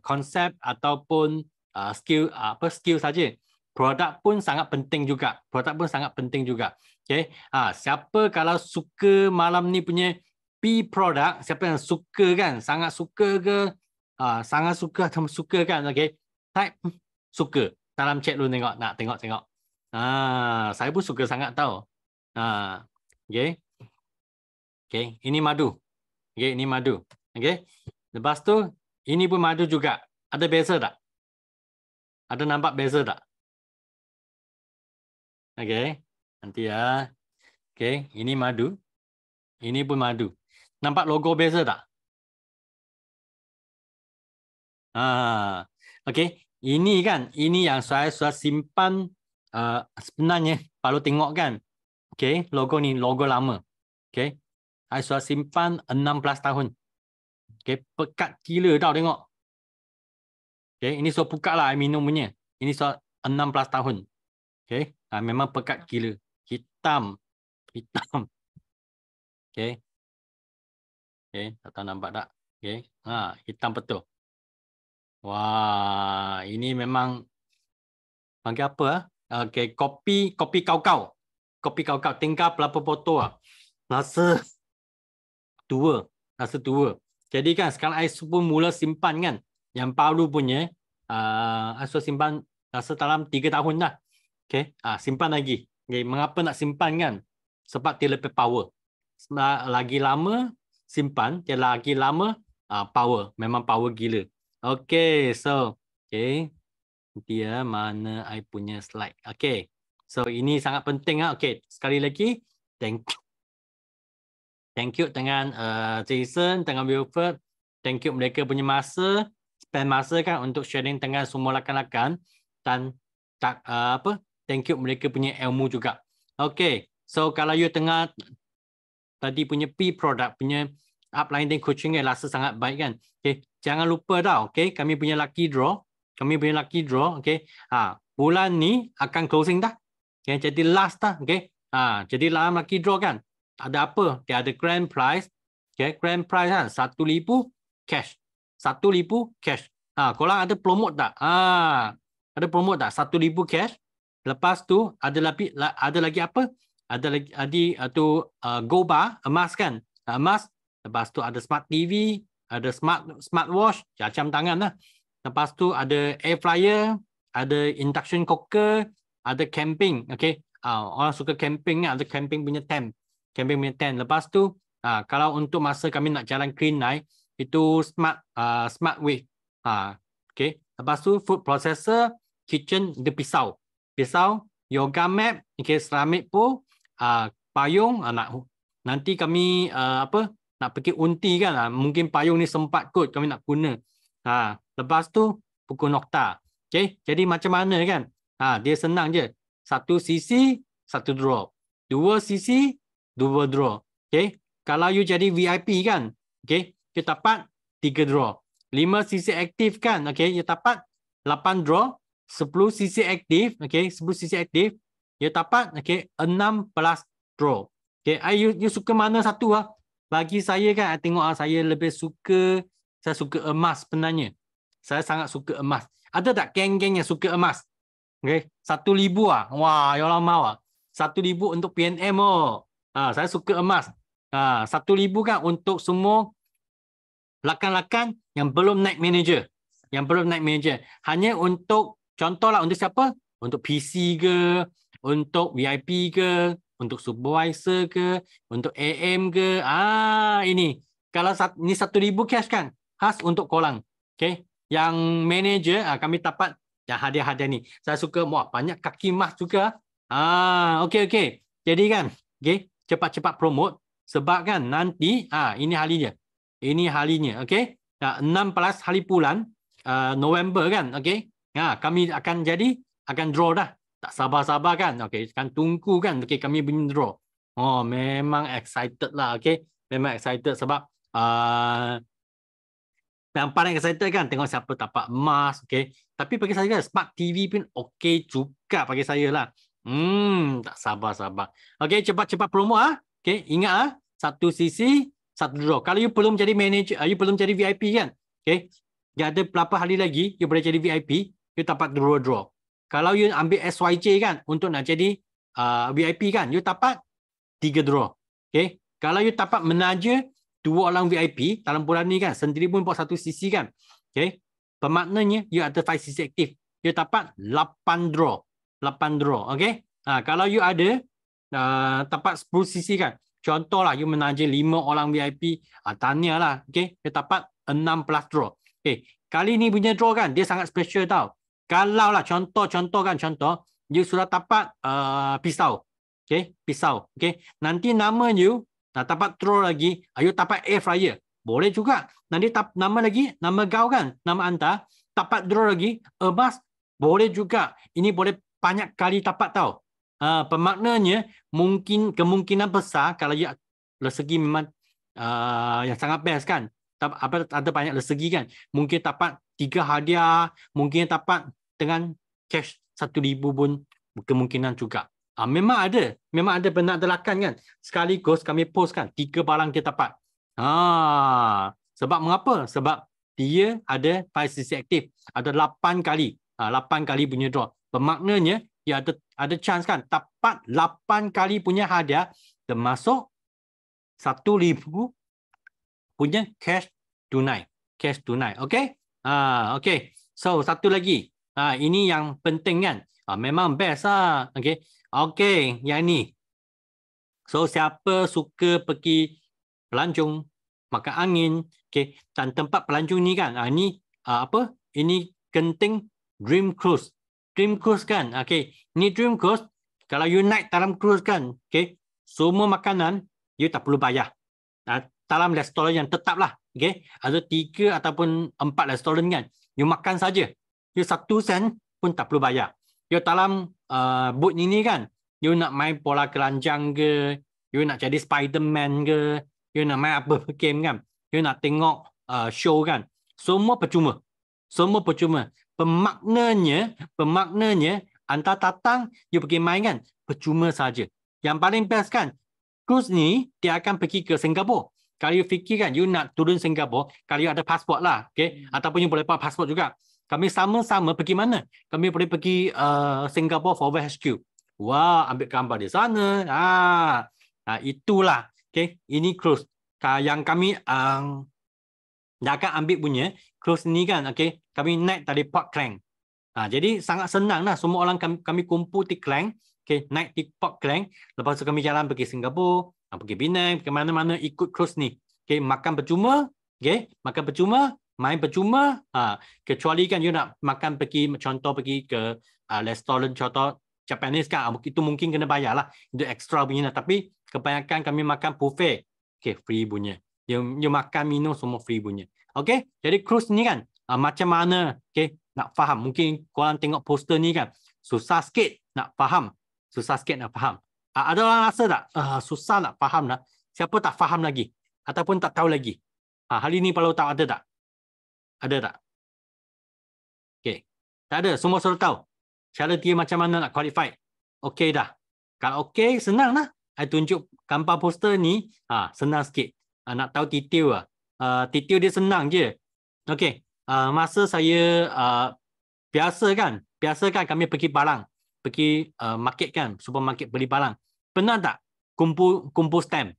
konsep ataupun skill saja. Produk pun sangat penting juga. Okay. Siapa kalau suka malam ni punya P produk, siapa yang suka kan, sangat suka ke, sangat suka atau suka kan, okay. Type suka dalam chat lu nak tengok. Saya pun suka sangat tahu. Okay. Okay, ini madu. Okay, ini madu. Okay. Lepas tu, ini pun madu juga. Ada beza tak? Ada nampak beza tak? Okay. Nanti ya. Okay, ini madu. Ini pun madu. Nampak logo beza tak? Okay. Ini kan, ini yang saya sudah simpan sebenarnya. Kalau tengok kan, okay, logo ni, logo lama. Okay. Saya sudah simpan 16 tahun. Okay, pekat gila tau tengok. Okay, ini sudah buka lah minum punya. Ini sudah 16 tahun. Okay, memang pekat gila. Hitam. Hitam. Okay. Okay, tak tahu nampak tak? Okay, hitam betul. Wah, ini memang panggil apa? Okay, kopi kau-kau. Kopi kau-kau, tinggal berapa botol Rasa tua. Rasa tua. Jadi kan sekarang saya pun mula simpan kan. Yang baru punya, saya simpan rasa dalam 3 tahun dah. Okay, simpan lagi. Okay, mengapa nak simpan kan? Sebab dia lebih power. Lagi lama simpan, dia lagi lama power. Memang power gila. Okay, so okay. Dia mana I punya slide. Okay. So ini sangat penting. Okay, sekali lagi. Thank you dengan Jason, dengan Wilford. Thank you mereka punya masa. Spend masa kan untuk sharing dengan semua rakan-rakan. Dan thank you mereka punya ilmu juga. Okay. So kalau you tengah tadi punya P product punya upline dan coaching rasa sangat baik kan. Okay. Jangan lupa tau. Okay. Kami punya lucky draw. Okay. Bulan ni akan closing dah. Okay. Jadi last dah. Okay. Jadi dalam lucky draw kan. Ada apa? Dia ada grand prize. Okay. Grand prize kan. 1,000 cash. 1,000 cash. Korang ada promote tak? Ada promote tak? 1,000 cash. Lepas tu ada lagi apa? Ada Go Bar, emas kan? Emas. Lepas tu ada smart TV, ada smartwatch, jam tangan lah. Lepas tu ada air fryer, ada induction cooker, ada camping. Okay. Orang suka camping kan? Ada camping punya tent. Lepas tu, kalau untuk masa kami nak jalan clean night, itu smart wave. Okay. Lepas tu, food processor, kitchen, ada pisau, yoga mat, okay, ceramik pun, payung, nanti kami nak pergi unti kan, mungkin payung ni sempat kot kami nak guna. Lepas tu, pukul nokta. Okay. Jadi macam mana kan? Dia senang je. 1 cc, 1 draw. 2 cc, 2 draw. Okay. Kalau you jadi VIP kan, okay, you dapat 3 draw. 5 cc aktif kan, okay, you dapat 8 draw. 10 cc aktif, okay, 10 cc aktif, you dapat, okay, 16 draw. Okay, you suka mana satu Bagi saya kan, tengok saya lebih suka, saya suka emas sebenarnya. Saya sangat suka emas. Ada tak geng-geng yang suka emas? Okay, 1,000 Wah, ya Allah mau 1,000 untuk PNM saya suka emas. 1,000 kan untuk semua rakan-rakan yang belum naik manager. Hanya untuk, contohlah untuk siapa? Untuk PC ke, untuk VIP ke, untuk supervisor ke, untuk AM ke. Ini. Kalau ini 1,000 cash kan, khas untuk korang. Okay. Yang manager, kami dapat yang hadiah-hadiah ni. Saya suka, banyak kaki emas juga. Okay. Jadi kan, okay, cepat-cepat promote. Sebab kan nanti, ini halinya. Okay. 16 hari bulan, November kan, okay. Kami akan draw dah. Tak sabar-sabar kan, okay. Kan tunggu kan, okay, kami punya draw. Memang excited lah, okay. Memang excited sebab yang paling excited kan tengok siapa dapat emas, okay. Tapi bagi saya smart TV pun okay juga bagi saya lah. Tak sabar-sabar. Okay, cepat-cepat promo Okay, ingat 1 cc, 1 draw. Kalau you belum jadi manager, you belum jadi VIP kan, okay. Dia ada berapa hari lagi you boleh jadi VIP, you dapat draw. Kalau you ambil SYJ kan untuk nak jadi VIP kan, you dapat 3 draw. Okay. Kalau you dapat menaja 2 orang VIP dalam bulan ni kan, sendiri pun buat 1 cc kan. Okay. Bermaknanya you ada 5 cc aktif. You dapat 8 draw. 8 draw. Okay. Kalau you ada dapat 10 cc kan. Contohlah you menaja 5 orang VIP. Tahniah lah. Okay. You dapat 6 plus draw. Okay. Kali ni punya draw kan. Dia sangat special tau. Kalau lah contoh kan. You sudah dapat pisau. Okay. Pisau. Okay. Nanti nama you dapat draw lagi. You dapat air fryer. Boleh juga. Nanti nama lagi. Nama kau kan. Nama anda. Dapat draw lagi. Emas. Boleh juga. Ini boleh banyak kali dapat tau. Pemaknanya mungkin kemungkinan besar kalau ya rezeki memang yang sangat best kan. Ada banyak rezeki kan. Mungkin dapat 3 hadiah, mungkin dapat dengan cash 1,000 pun kemungkinan juga. Memang ada benak delakan kan. Sekaligus kami post kan 3 barang dia dapat. Sebab mengapa? Sebab dia ada 5 cc aktif. Ada 8 kali. 8 kali punya draw. Bermaknanya dia ada chance kan dapat 8 kali punya hadiah termasuk 1,000 punya cash tunai. Okay? Okay. So satu lagi. Ini yang penting kan. Memang best lah. Okay, yang ni. So siapa suka pergi pelancong, makan angin, okay, dan tempat pelancong ni kan. Ini Genting Dream Cruise. Dream Cruise kan. Okay. Ni Dream Cruise. Kalau you naik dalam cruise kan. Okay. Semua makanan you tak perlu bayar. Dalam restoran yang tetap lah. Okay. Ada 3 ataupun 4 restoran kan. You makan saja. You 1 sen pun tak perlu bayar. You dalam boat ini kan. You nak main bola keranjang ke. You nak jadi Spiderman ke. You nak main apa game kan. You nak tengok show kan. Semua percuma. Pemaknanya anda datang, you pergi main kan, percuma saja. Yang paling best kan, cruise ni dia akan pergi ke Singapura. Kalau you fikir kan, you nak turun Singapura, kalau you ada pasport lah, okay? Ataupun you boleh bawa pasport juga. Kami sama-sama pergi mana? Kami boleh pergi Singapore Forward HQ. Wah, ambil gambar di sana. Itulah, okay? Ini cruise. Yang kami dah akan ambil punya cruise ni kan, okay? Kami naik dari Port Klang. Jadi sangat senang lah. Semua orang kami kumpul di Klang, okay? Naik di Port Klang. Lepas tu kami jalan pergi Singapura, pergi Penang, ke mana-mana ikut cruise ni. Okay? Makan percuma, okay? Makan percuma, main percuma. Kecuali kan you nak makan contoh pergi ke restoran contoh Japanese kan, itu mungkin kena bayar lah. Itu extra punya. Tapi kebanyakan kami makan buffet, okay? Free punya. You makan minum semua free punya. Okay? Jadi cruise ni kan macam mana, okay? Nak faham. Mungkin korang tengok poster ni kan susah sikit nak faham. Ada orang rasa tak susah nak faham lah. Siapa tak faham lagi ataupun tak tahu lagi? Hari ni kalau tahu ada tak? Ada tak? Okay. Tak ada. Semua sudah tahu cara dia macam mana nak qualify. Okay dah. Kalau okay, senang lah. I tunjuk gambar poster ni, senang sikit. Nak tahu detail lah. Detail dia senang je. Okay. Masa saya biasa kan kami pergi barang, pergi market kan, supermarket beli barang. Pernah tak kumpul stamp?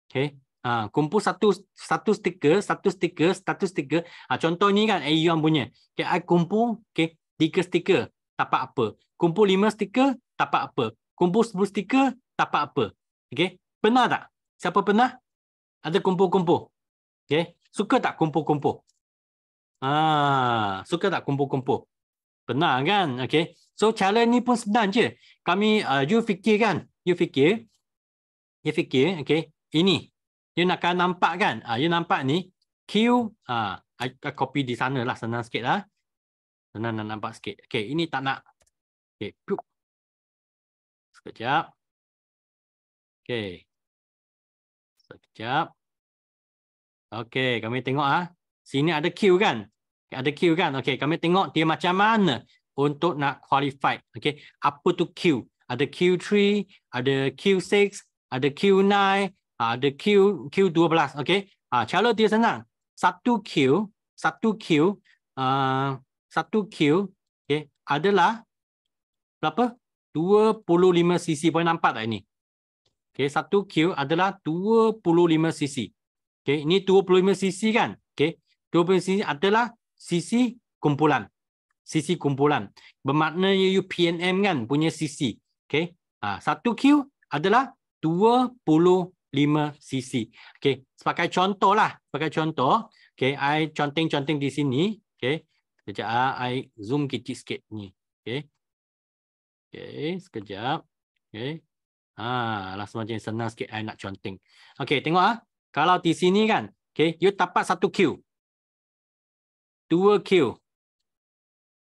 Okay. Kumpul satu stiker. Contoh ni kan Aeon punya. Okay, I kumpul 3 stiker, dapat apa? Kumpul 5 stiker, dapat apa? Kumpul 10 stiker, dapat apa? Okay. Pernah tak? Siapa pernah? Ada kumpul-kumpul? Okay. Suka tak kumpul-kumpul? Suka tak kumpul-kumpul? Pernah kan? Okay. So cara ni pun senang je. Kami, you fikir kan? You fikir, okay. Ini. You nak nampak kan? You nampak ni. Q. I copy di sana lah. Senang sikit lah. Senang nak nampak sikit. Okay. Ini tak nak. Okay. Sekejap. Okay. Sekejap. Okey, kami tengok sini ada Q kan? Ada Q kan? Okey, kami tengok dia macam mana untuk nak qualify. Okey, apa tu Q? Ada Q3, ada Q6, ada Q9, ada Q12. Okey. Cara dia senang. Satu Q, okey, adalah berapa? 25 cc. Boleh nampak tak ini? Okey, satu Q adalah 25 cc. Okay, ini 25 cc kan? Okay, 25 cc adalah cc kumpulan. CC kumpulan. Bermaknanya you PNM kan punya CC. Okay. 1Q adalah 25 cc. Okay. Sebagai contoh lah. Sebagai contoh. Okay. I conteng-conteng di sini. Okay. Sekejap. I zoom kecil sikit ni. Okay. Okay. Sekejap. Okay. Langsung macam senang sikit I nak conteng. Okay. Tengok Kalau di sini kan. Okay. You dapat 1Q. 2Q.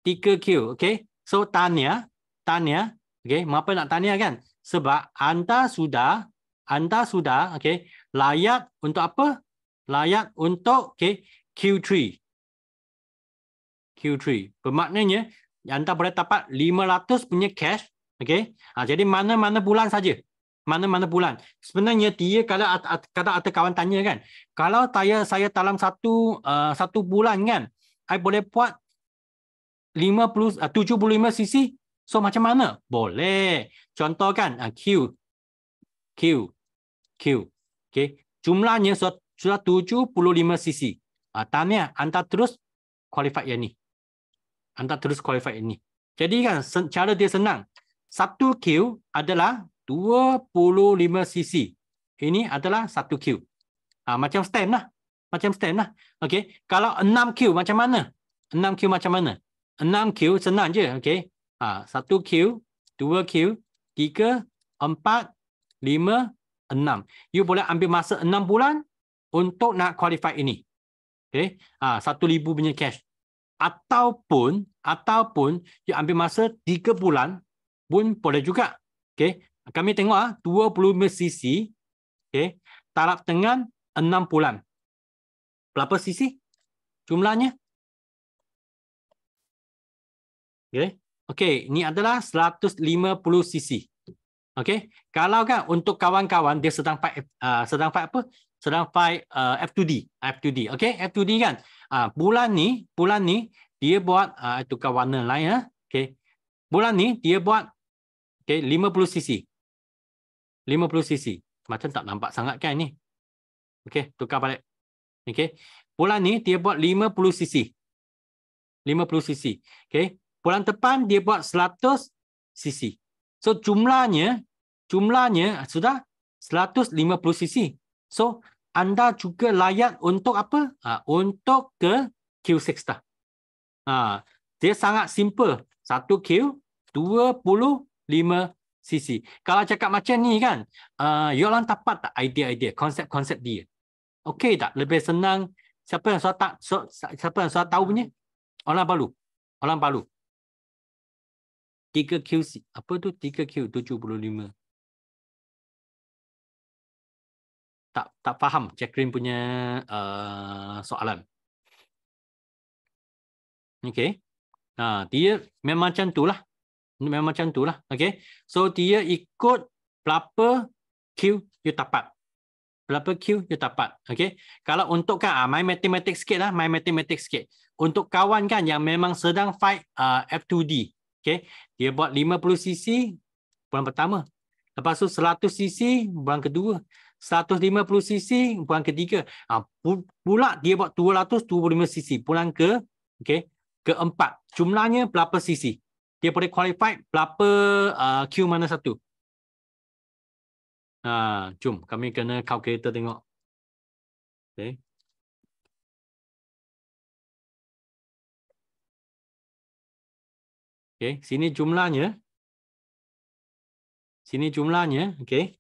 3Q. Okay. So tanya. Okay. Mengapa nak tanya kan? Sebab anda sudah okay, layak untuk apa? Layak untuk okay, Q3. Bermaknanya anda boleh dapat 500 punya cash. Okay. Jadi mana-mana bulan saja. Mana-mana bulan. Sebenarnya dia kalau ada kawan tanya kan, kalau saya dalam satu bulan kan, I boleh buat 75 cc. So macam mana? Boleh. Contoh kan Q. Okay. Jumlahnya sudah 75 cc. Tanya anda terus qualify yang ni. Jadi kan cara dia senang. 1Q adalah 25 cc. Ini adalah 1Q. Macam stamp lah. Okay. Kalau 6Q macam mana? 6Q senang je. Okay. 1Q, 2Q, 3, 4, 5, 6. You boleh ambil masa 6 bulan untuk nak qualify ini. Okay. 1,000 punya cash. Ataupun you ambil masa 3 bulan pun boleh juga. Okay. Kami tengok 25 cc. Okay. Taraf dengan 6 bulan. Berapa cc jumlahnya? Okay. Okey, ini adalah 150 cc. Okey, kalau kan untuk kawan-kawan dia sedang fight apa? Sedang fight F2D. Okey, F2D kan. Bulan ni dia buat tukar warna lain ya. Okey. Bulan ni dia buat 50 cc. 50 cc. Macam tak nampak sangat kan ni. Okey, tukar balik. Okey. Bulan ni dia buat 50 cc. 50 cc. Okey. Bulan depan dia buat 100 cc. So jumlahnya sudah 150 cc. So anda juga layak untuk apa? Untuk ke Q6 dah. Dia sangat simple. 1Q 25 cc. Kalau cakap macam ni kan, you orang dapat tak idea-idea, konsep-konsep dia? Okey tak? Lebih senang. Siapa yang sudah tahu punya? Orang baru. 3Q, apa tu 3Q 75? Tak faham Jacqueline punya soalan. Okey. Dia memang macam tu lah. Okey. So dia ikut berapa Q you dapat. Okey. Kalau untuk kan main matematik sikit. Untuk kawan kan yang memang sedang fight F2D. Okay. Dia buat 50 cc bulan pertama. Lepas tu 100 cc bulan kedua. 150 cc bulan ketiga. Pula dia buat 225 cc bulan keempat. Jumlahnya berapa cc? Dia boleh qualify berapa Q mana satu? Jom kami kena calculator tengok. Okay. Okay, sini jumlahnya. Okay.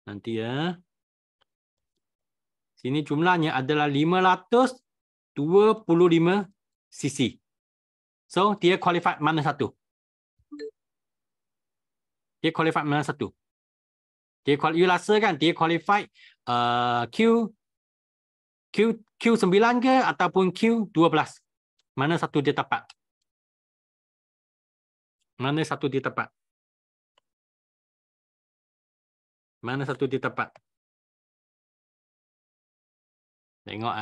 Nanti ya. Sini jumlahnya adalah 525 cc. So, dia qualify mana satu? You rasa kan dia qualify Q9 ke ataupun Q12? Mana satu dia dapat? Tengok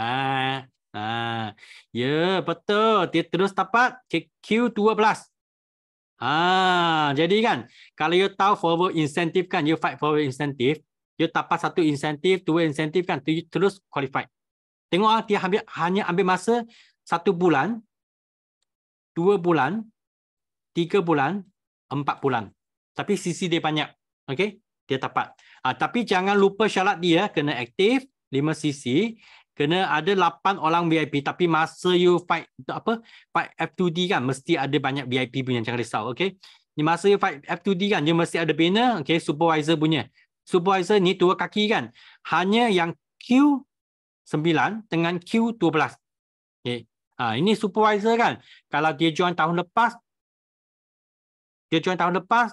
ya betul, dia terus dapat Q12. Jadi kan kalau you tahu forward incentive kan, you fight forward incentive, you dapat satu incentive, dua incentive kan, you terus qualify. Tengok dia hanya ambil masa 1 bulan, 2 bulan, 3 bulan, 4 bulan. Tapi CC dia banyak. Okey, dia dapat. Tapi jangan lupa syarat dia kena aktif 5 CC, kena ada 8 orang VIP. Tapi masa you fight F2D kan mesti ada banyak VIP punya, jangan risau. Okey. Di masa you fight F2D kan dia mesti ada banner, okey, supervisor punya. Supervisor ni 2 kaki kan. Hanya yang Q9 dengan Q12. Okey. Ini supervisor kan. Kalau dia join tahun lepas,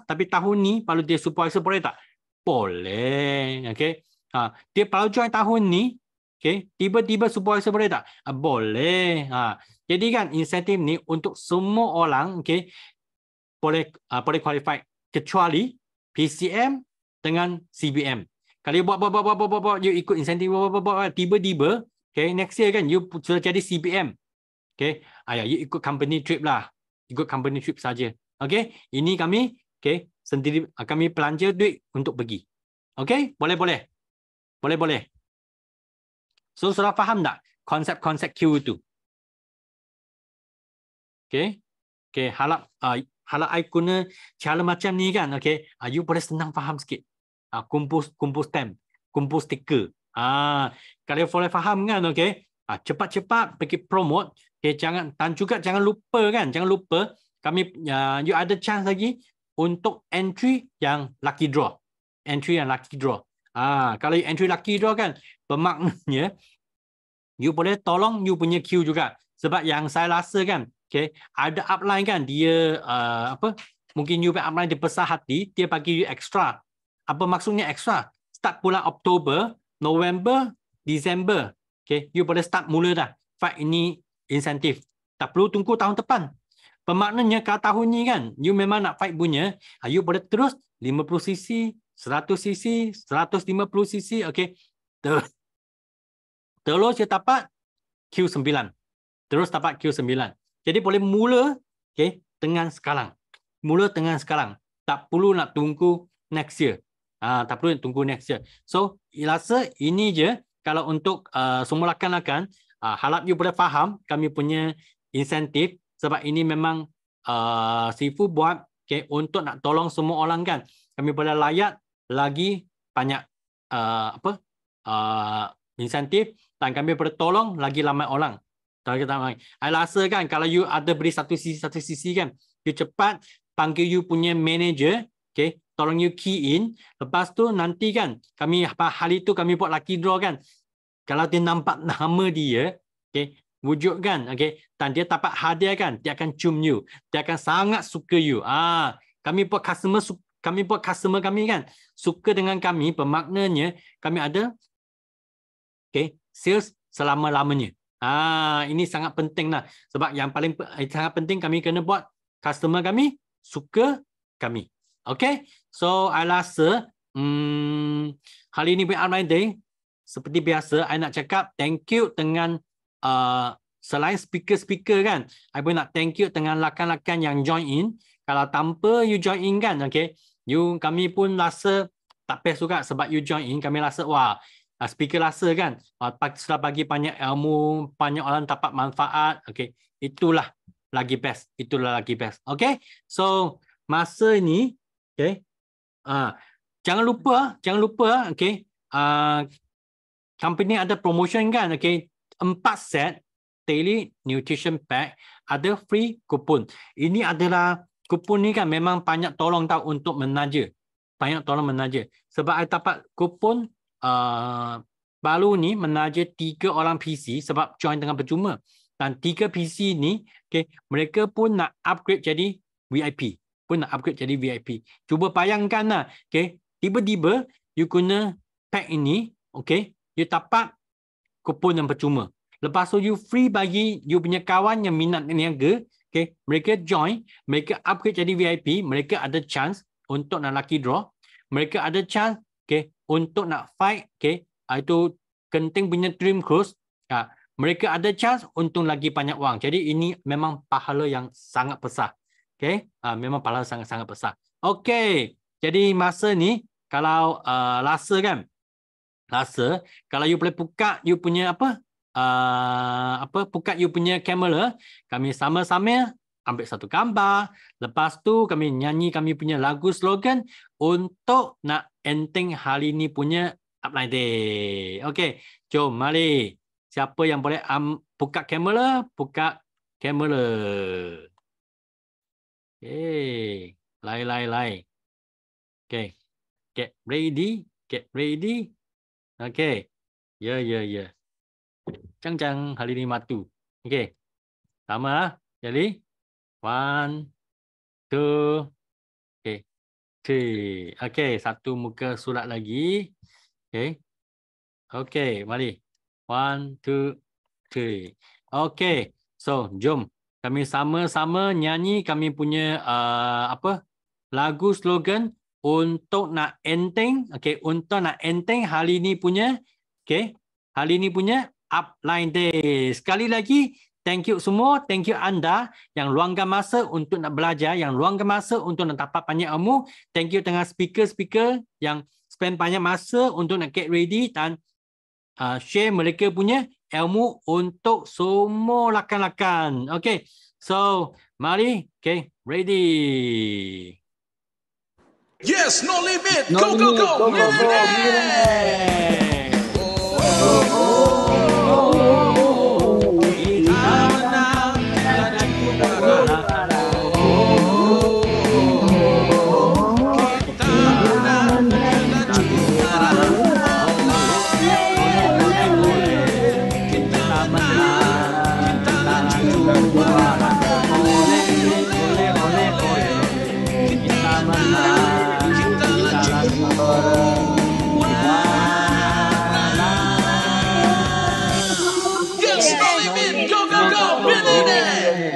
tapi tahun ni kalau dia supervisor boleh tak? Boleh. Okey. Dia kalau join tahun ni, okey, tiba-tiba supervisor boleh tak? Boleh. Jadi kan insentif ni untuk semua orang, okey, boleh qualify kecuali PCM dengan CBM. Kalau you buat, you ikut insentif tiba-tiba, okey, next year kan you sudah jadi CBM. Okey, you ikut company trip lah. Ikut company trip saja. Okey, ini kami sendiri, kami belanja duit untuk pergi. Okey, boleh. So sudah faham tak konsep-konsep Q itu? Okey, harap I guna cara macam ni kan, okey, you boleh senang faham sikit. Kumpul stamp, kumpul stiker. Kalau boleh faham kan, okey, cepat-cepat pergi promote. Okey, jangan lupa kami you ada chance lagi untuk entry yang lucky draw. Kalau you entry lucky draw kan, bermaknanya you boleh tolong you punya queue juga. Sebab yang saya rasa kan, okey, ada upline kan dia mungkin you punya upline dia besar hati, dia bagi you extra. Apa maksudnya extra? Start bulan Oktober, November, Disember. Okey, you boleh start mula dah. Fight ini insentif. Tak perlu tunggu tahun depan. Bermaknanya kalau tahun ni kan, you memang nak fight punya, you boleh terus 50cc, 100cc, 150cc, okey. Terus you dapat Q9. Jadi boleh mula, okey, dengan sekarang. Tak perlu nak tunggu next year. So, rasa ini je kalau untuk semua rakan-rakan, harap you boleh faham kami punya insentif. Sebab ini memang Sifu buat untuk nak tolong semua orang kan. Kami boleh layak lagi banyak insentif dan kami boleh tolong lagi ramai orang. I rasa kan kalau you ada beri satu sisi kan, you cepat panggil you punya manager, okay, tolong you key in. Lepas tu nanti kan kami hari tu kami buat lucky draw kan. Kalau dia nampak nama dia, okay, wujud kan, okay, dan dia dapat hadiah kan, dia akan cium you, dia akan sangat suka you. Kami buat customer kami kan suka dengan kami, bermaknanya kami ada sales selama-lamanya. Ini sangat penting lah, sebab yang paling sangat penting kami kena buat customer kami suka kami. Okay, so I rasa hari ini online day seperti biasa, I nak cakap thank you dengan selain speaker kan, I pun nak thank you dengan rakan-rakan yang join in. Kalau tanpa you join in kan, okay, kami pun rasa tak best juga sebab you join in, kami rasa wah, speaker rasa kan, sudah bagi banyak ilmu, banyak orang dapat manfaat, okay, itulah lagi best. Okay, so masa ini, okay, jangan lupa, okay, company ada promotion kan, okay, 4 set daily nutrition pack ada free kupon. Ini adalah kupon ni kan memang banyak tolong tahu untuk menaja. Sebab I dapat kupon baru ni menaja 3 orang PC sebab join dengan percuma. Dan 3 PC ni, okay, mereka pun nak upgrade jadi VIP. Cuba bayangkan lah, okay, tiba-tiba you guna pack ini, okay, you dapat kupon yang percuma. Lepas tu you free bagi you punya kawan yang minat niaga, okay, mereka join, mereka upgrade jadi VIP, mereka ada chance untuk nak lucky draw, mereka ada chance, okay, untuk nak fight, okay, itu Genting punya Dream Cruise, mereka ada chance untuk lagi banyak wang. Jadi ini memang pahala yang sangat besar, okay, memang pahala sangat-sangat besar. Okay, jadi masa ni kalau rasa kalau you boleh buka you punya buka you punya kamera, kami sama-sama ambil satu gambar. Lepas tu kami nyanyi kami punya lagu slogan untuk nak ending hari ni punya upline day. Okey, jom mari. Siapa yang boleh buka kamera, buka kamera. Okay, lai. Okay, get ready. Okay, ya. Cang hari ni matu. Okay, sama. Jadi, 1, 2, okay, 3. Okay, satu muka surat lagi. Okay, mari. 1, 2, 3. Okay, so jom kami sama-sama nyanyi kami punya lagu slogan untuk nak ending. Okay, untuk nak ending hari ni punya. Okay, hari ni punya upline day. Sekali lagi, thank you semua. Thank you anda yang luangkan masa untuk nak belajar, yang luangkan masa untuk nak dapat banyak ilmu. Thank you dengan speaker-speaker yang spend banyak masa untuk nak get ready dan share mereka punya ilmu untuk semua rakan-rakan. Okay, so mari. Okay, ready. Yes, no limit. Go, go, go. Millionaire.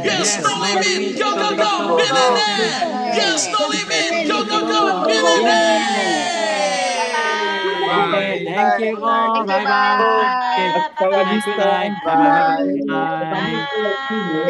Yes, no limit. Go, go, go. Millionaire. Yes, no limit. Go, go, go. Millionaire. Thank you all. Bye-bye. Bye. Bye-bye.